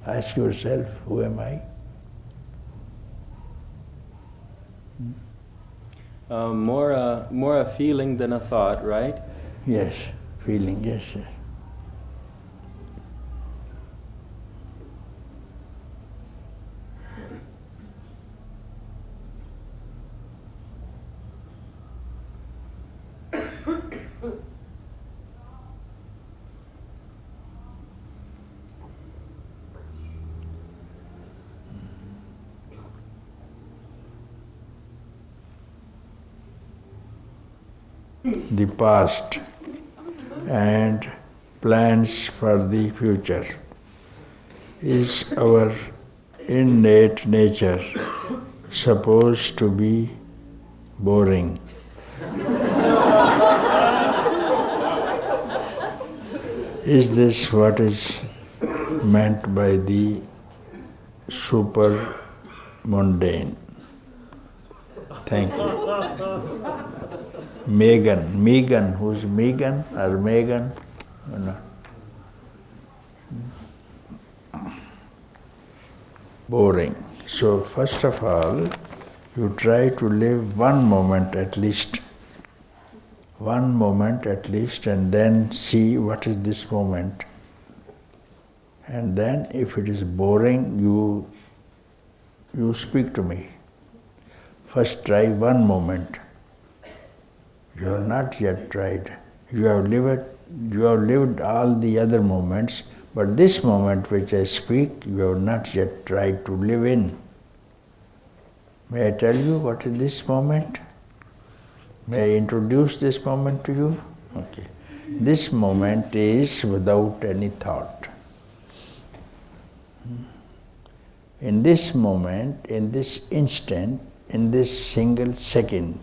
Ask yourself, who am I? More a feeling than a thought, right? Yes, feeling, yes, yes. the past and plans for the future. Is our innate nature supposed to be boring? Is this what is meant by the super mundane? Thank you. Megan, who's Megan or Megan? No. Boring. So first of all, you try to live one moment at least, and then see what is this moment. And then if it is boring, you speak to me. First try one moment. You have not yet tried. You have lived all the other moments, but this moment which I speak, you have not yet tried to live in. May I tell you what is this moment? May I introduce this moment to you? Okay. This moment is without any thought. In this moment, in this instant, in this single second,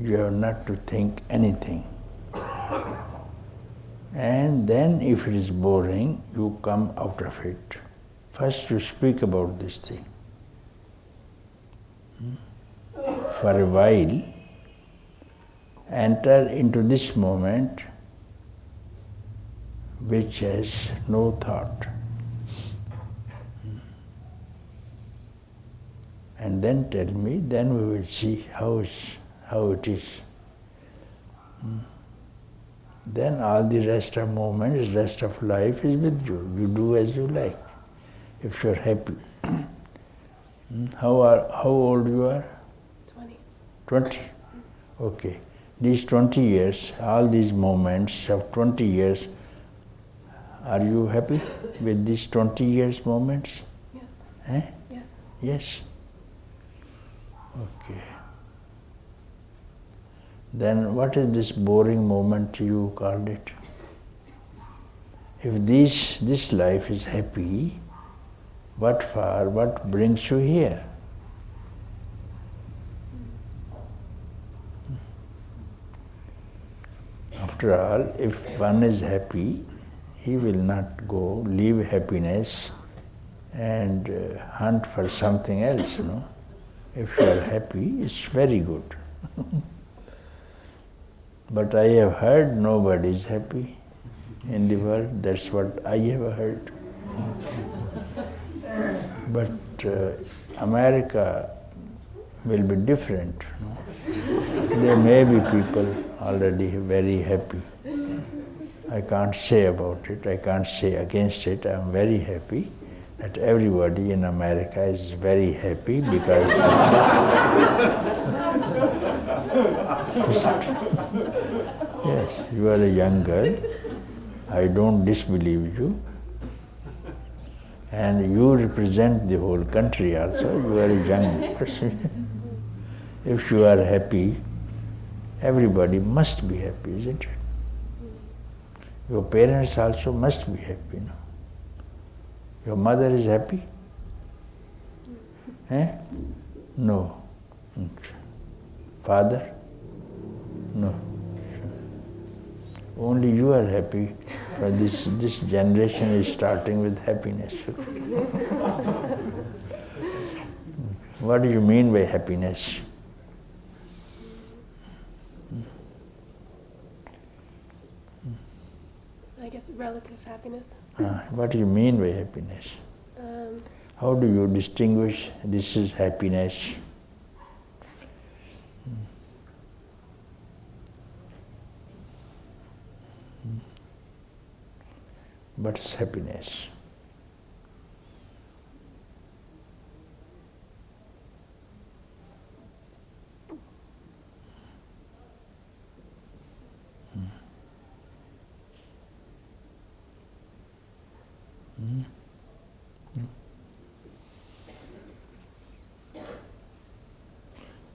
you have not to think anything. And then if it is boring, you come out of it. First you speak about this thing. For a while, enter into this moment which has no thought. And then tell me, then we will see how it is. Then all the rest of moments, rest of life is with you. You do as you like, if you're happy. How old you are? 20. 20? Okay. These 20 years, all these moments of 20 years, are you happy with these 20 years moments? Yes. Eh? Yes. Yes? Okay. Then what is this boring moment you called it? If this life is happy, what for? What brings you here? After all, if one is happy, he will not go leave happiness and hunt for something else, no? If you are happy, it's very good. But I have heard nobody is happy in the world. That's what I have heard. But America will be different. No? There may be people already very happy. I can't say about it. I can't say against it. I'm very happy that everybody in America is very happy because yes, you are a young girl. I don't disbelieve you. And you represent the whole country also. You are a young person. If you are happy, everybody must be happy, isn't it? Your parents also must be happy, no? Your mother is happy? Eh? No. Father? No. Only you are happy, for this generation is starting with happiness. What do you mean by happiness? I guess relative happiness. What do you mean by happiness? How do you distinguish this is happiness? What is happiness?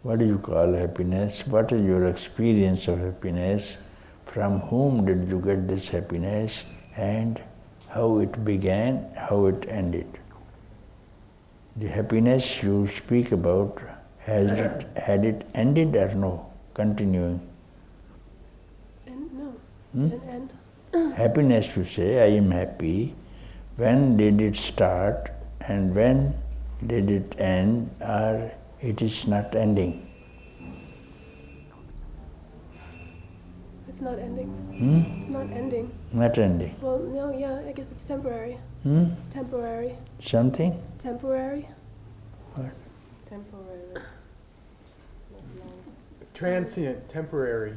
What do you call happiness? What is your experience of happiness? From whom did you get this happiness? And how it began, how it ended? The happiness you speak about, had it ended or no? Continuing? No, Hmm? didn't end. Happiness, you say, I am happy. When did it start and when did it end, or it is not ending? It's not ending. Hmm? It's not ending. Not ending. Well, no, yeah, I guess it's temporary. Hmm? Temporary. Something? Temporary. What? Temporary. Transient, temporary.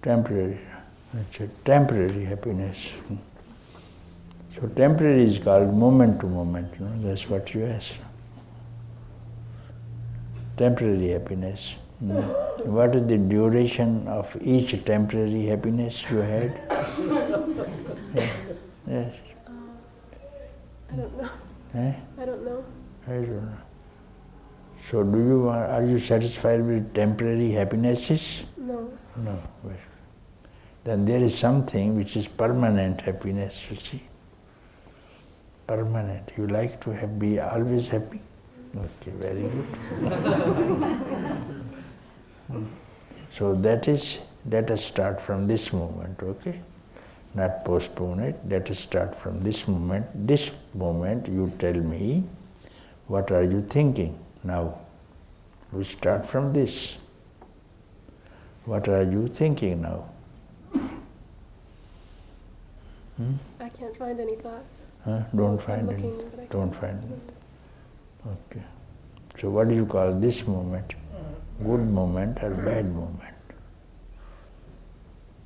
Temporary. It's a temporary happiness. So temporary is called moment to moment, that's what you asked. Temporary happiness. What is the duration of each temporary happiness you had? Yes. I don't know. Eh? I don't know. I don't know. So are you satisfied with temporary happinesses? No. No. Well, then there is something which is permanent happiness, you see. Permanent. You like to be always happy? Okay, very good. So let us start from this moment, okay? Not postpone it, let us start from this moment. This moment you tell me, what are you thinking now? We start from this. What are you thinking now? I can't find any thoughts. Don't I'm find looking, anything. but I Don't can't find find anything. Okay. So what do you call this moment? Good moment or bad moment?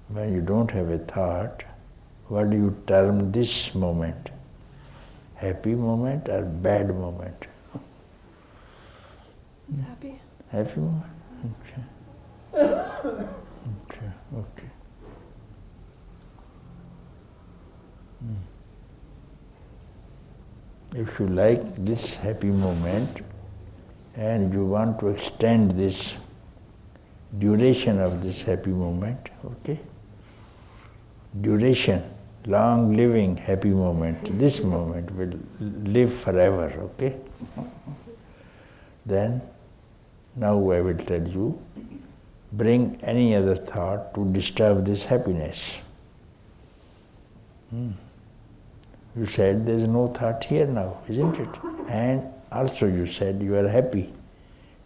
When you don't have a thought, what do you term this moment? Happy moment or bad moment? It's happy. Happy moment? Okay. Okay, okay. If you like this happy moment and you want to extend this duration of this happy moment, okay? Duration, long living happy moment, this moment will live forever, okay? Then, now I will tell you, bring any other thought to disturb this happiness. You said there is no thought here now, isn't it? And also you said you are happy.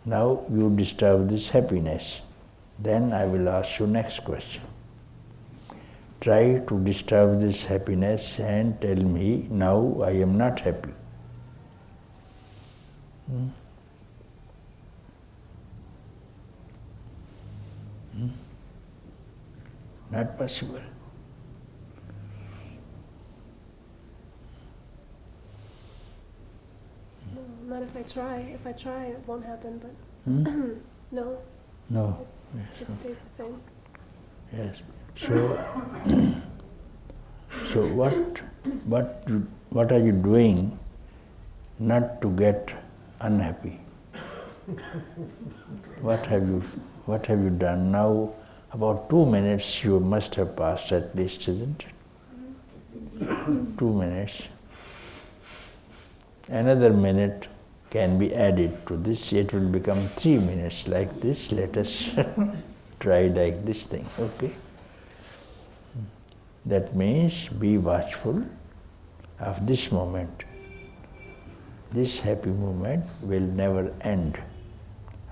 Now you disturb this happiness. Then I will ask you next question. Try to disturb this happiness and tell me, now I am not happy. Not possible. No, not if I try. If I try, it won't happen, but no, No. it just stays the same. Yes. So what are you doing not to get unhappy? What have you done now? About 2 minutes you must have passed at least, isn't it? 2 minutes. Another minute can be added to this. It will become 3 minutes like this. Let us try like this thing, okay? That means be watchful of this moment. This happy moment will never end.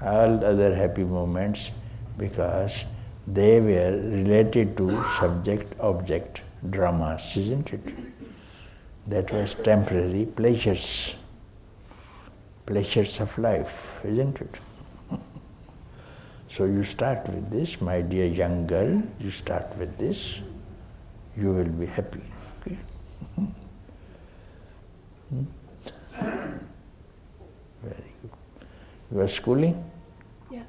All other happy moments, because they were related to subject-object dramas, isn't it? That was temporary pleasures of life, isn't it? So you start with this, my dear young girl, you start with this, you will be happy. Okay? Very good. You are schooling? Yes.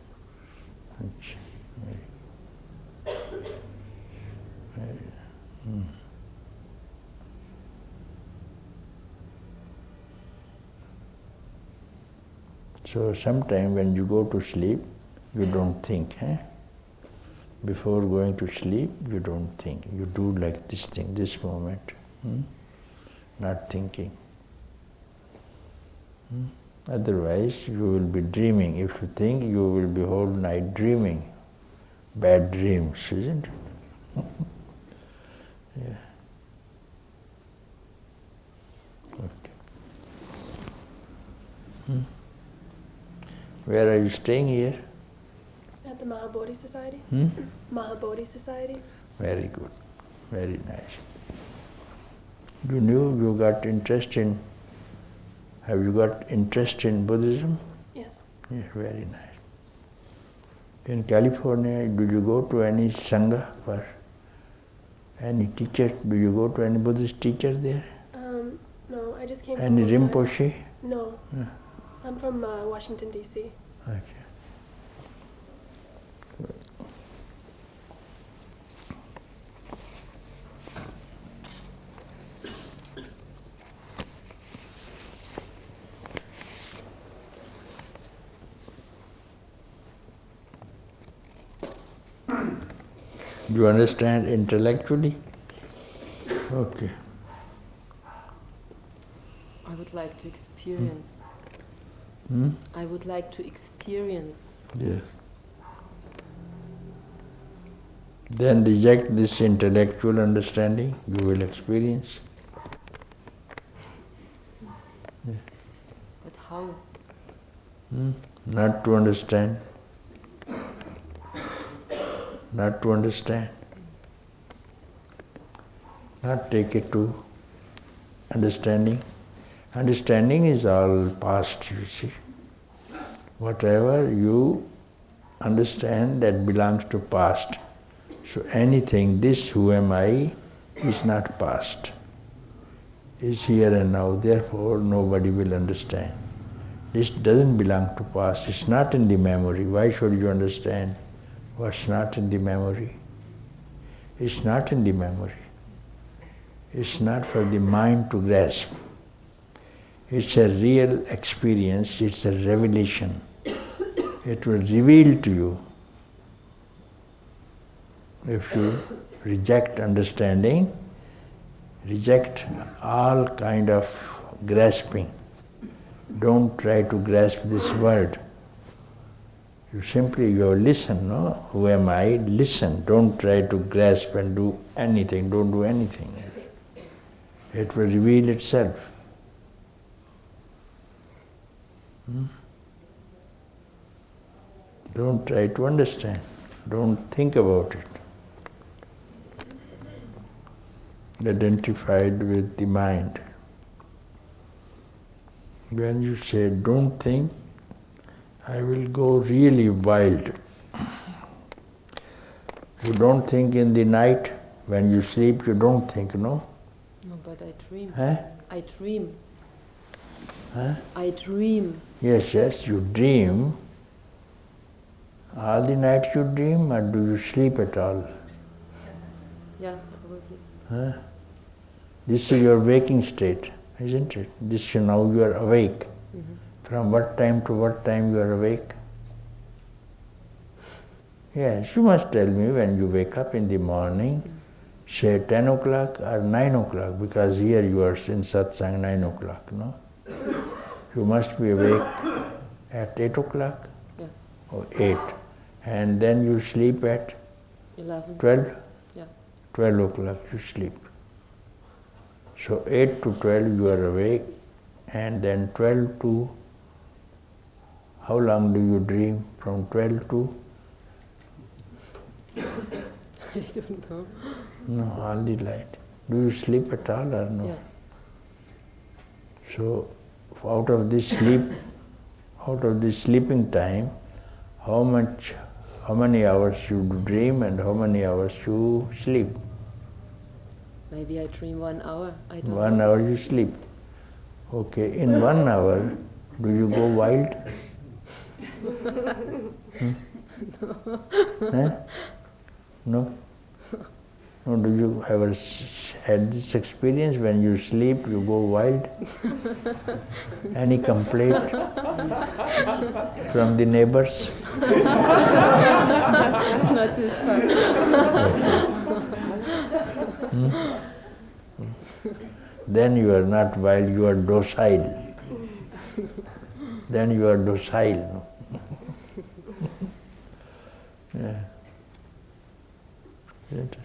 So sometime when you go to sleep, you don't think. Before going to sleep, you don't think. You do like this thing, this moment. Not thinking. Otherwise, you will be dreaming. If you think, you will be whole night dreaming. Bad dreams, isn't it? Yeah. Okay. Where are you staying here? At the Mahabodhi Society. Mahabodhi Society. Very good. Very nice. You knew you got interest in, have you got interest in Buddhism? Yes. Yes, very nice. In California, do you go to any Sangha for any teacher? Do you go to any Buddhist teacher there? No, I just came Any from Rinpoche? No. I'm from Washington, D.C. Okay. Do you understand intellectually? Okay. I would like to experience. I would like to experience. Yes. Then reject this intellectual understanding, you will experience. But how? Not to understand. Not to understand. Not take it to understanding. Understanding is all past, you see. Whatever you understand, that belongs to past. So anything, this who am I, is not past. Is here and now, therefore nobody will understand. This doesn't belong to past, it's not in the memory. Why should you understand what's not in the memory? It's not in the memory. It's not for the mind to grasp. It's a real experience, it's a revelation. It will reveal to you. If you reject understanding, reject all kind of grasping. Don't try to grasp this word. You simply, you listen, no? Who am I? Listen. Don't try to grasp and do anything. Don't do anything. It will reveal itself. Don't try to understand. Don't think about it. Identified with the mind. When you say, don't think, I will go really wild. You don't think in the night, when you sleep, you don't think, no? No, but I dream. Huh? I dream. Huh? I dream. Yes, you dream. All the night you dream, or do you sleep at all? Yeah, probably. Huh? This is your waking state, isn't it? This now you are awake. From what time to what time you are awake? Yes, you must tell me when you wake up in the morning, say 10 o'clock or 9 o'clock, because here you are in satsang 9 o'clock, no? You must be awake at 8 o'clock? Yeah. Or 8. And then you sleep at 11. 12? Yeah. 12 o'clock you sleep. So 8 to 12 you are awake, and then 12 to, how long do you dream? From 12 to? I don't know. No, all the light. Do you sleep at all or no? Yeah. So out of this sleeping time, how many hours you dream and how many hours you sleep? Maybe I dream 1 hour. I don't 1 know. hour you sleep. Okay, in 1 hour, do you go wild? Huh? No? No, do you ever had this experience? When you sleep, you go wild? Any complaint from the neighbors? Not this far. Then you are not wild, you are docile. Then you are docile. Yeah. Isn't it?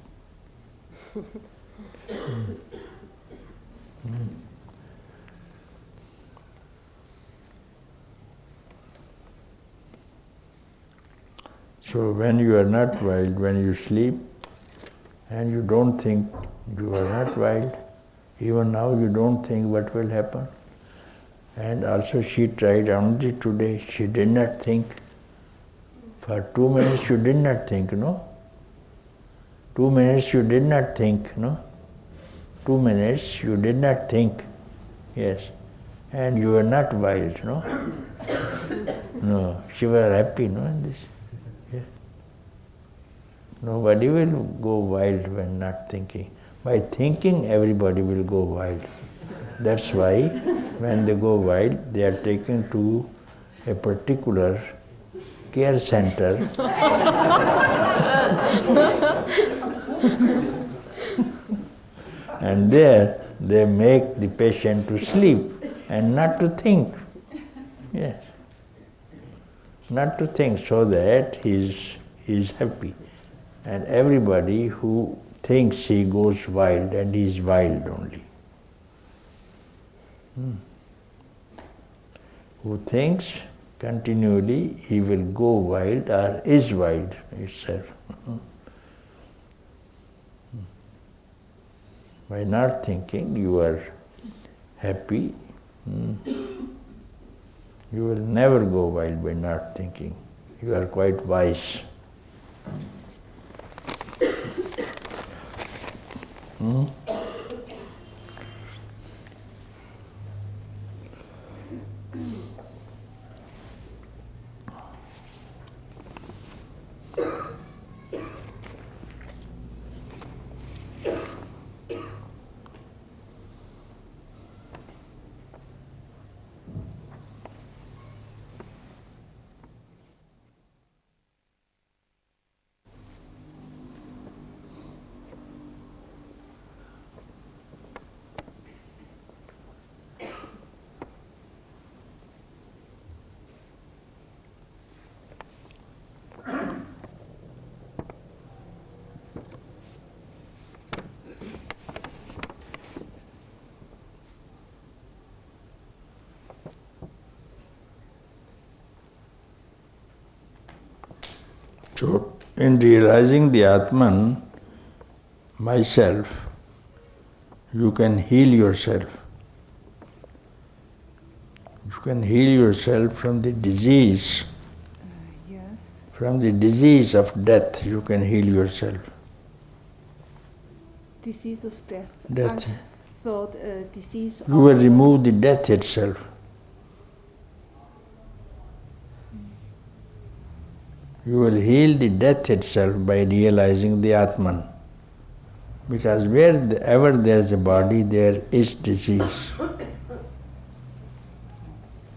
So when you are not wild, when you sleep, and you don't think you are not wild, even now you don't think what will happen. And also she tried only today, she did not think. For 2 minutes you did not think, no? 2 minutes you did not think, no? 2 minutes you did not think, yes. And you were not wild, no? No, she was happy, no, in this. Yes. Nobody will go wild when not thinking. By thinking, everybody will go wild. That's why when they go wild, they are taken to a particular care center. And there they make the patient to sleep and not to think. Yes. Not to think, so that he is happy. And everybody who thinks he goes wild, and he is wild only. Who thinks continually he will go wild or is wild itself. By not thinking, you are happy. You will never go wild by not thinking. You are quite wise. So, in realizing the Atman, myself, you can heal yourself. You can heal yourself from the disease. Yes. From the disease of death, you can heal yourself. Disease of death. Death. I thought disease You will remove the death itself. You will heal the death itself by realizing the Atman. Because wherever there is a body, there is disease.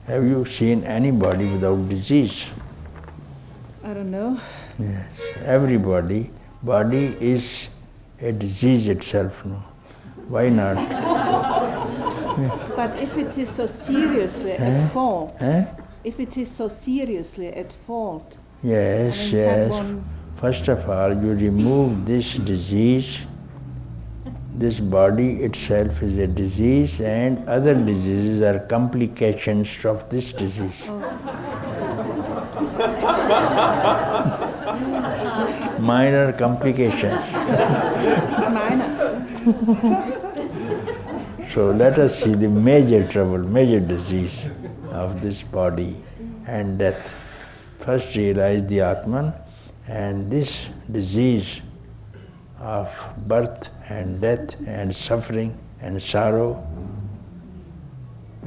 Have you seen any body without disease? I don't know. Yes. Everybody, body is a disease itself. No? Why not? But if it is so seriously at fault, if it is so seriously at fault, Yes, yes. First of all, you remove this disease. This body itself is a disease, and other diseases are complications of this disease. Minor complications. Minor. So let us see the major trouble, major disease of this body and death. First realize the Atman, and this disease of birth and death and suffering and sorrow,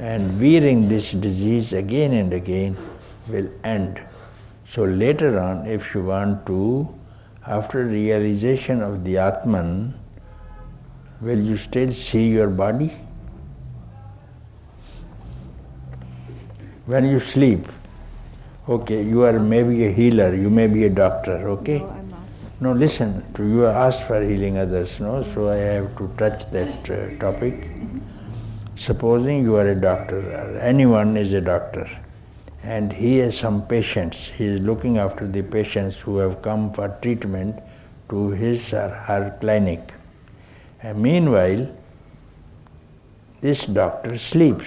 and wearing this disease again and again will end. So later on, if you want to After realization of the Atman, will you still see your body? When you sleep, okay, you are maybe a healer, you may be a doctor, okay? No, I'm not. No, listen, you asked for healing others, no? So I have to touch that topic. Supposing you are a doctor, or anyone is a doctor, and he has some patients, he is looking after the patients who have come for treatment to his or her clinic. And meanwhile, this doctor sleeps.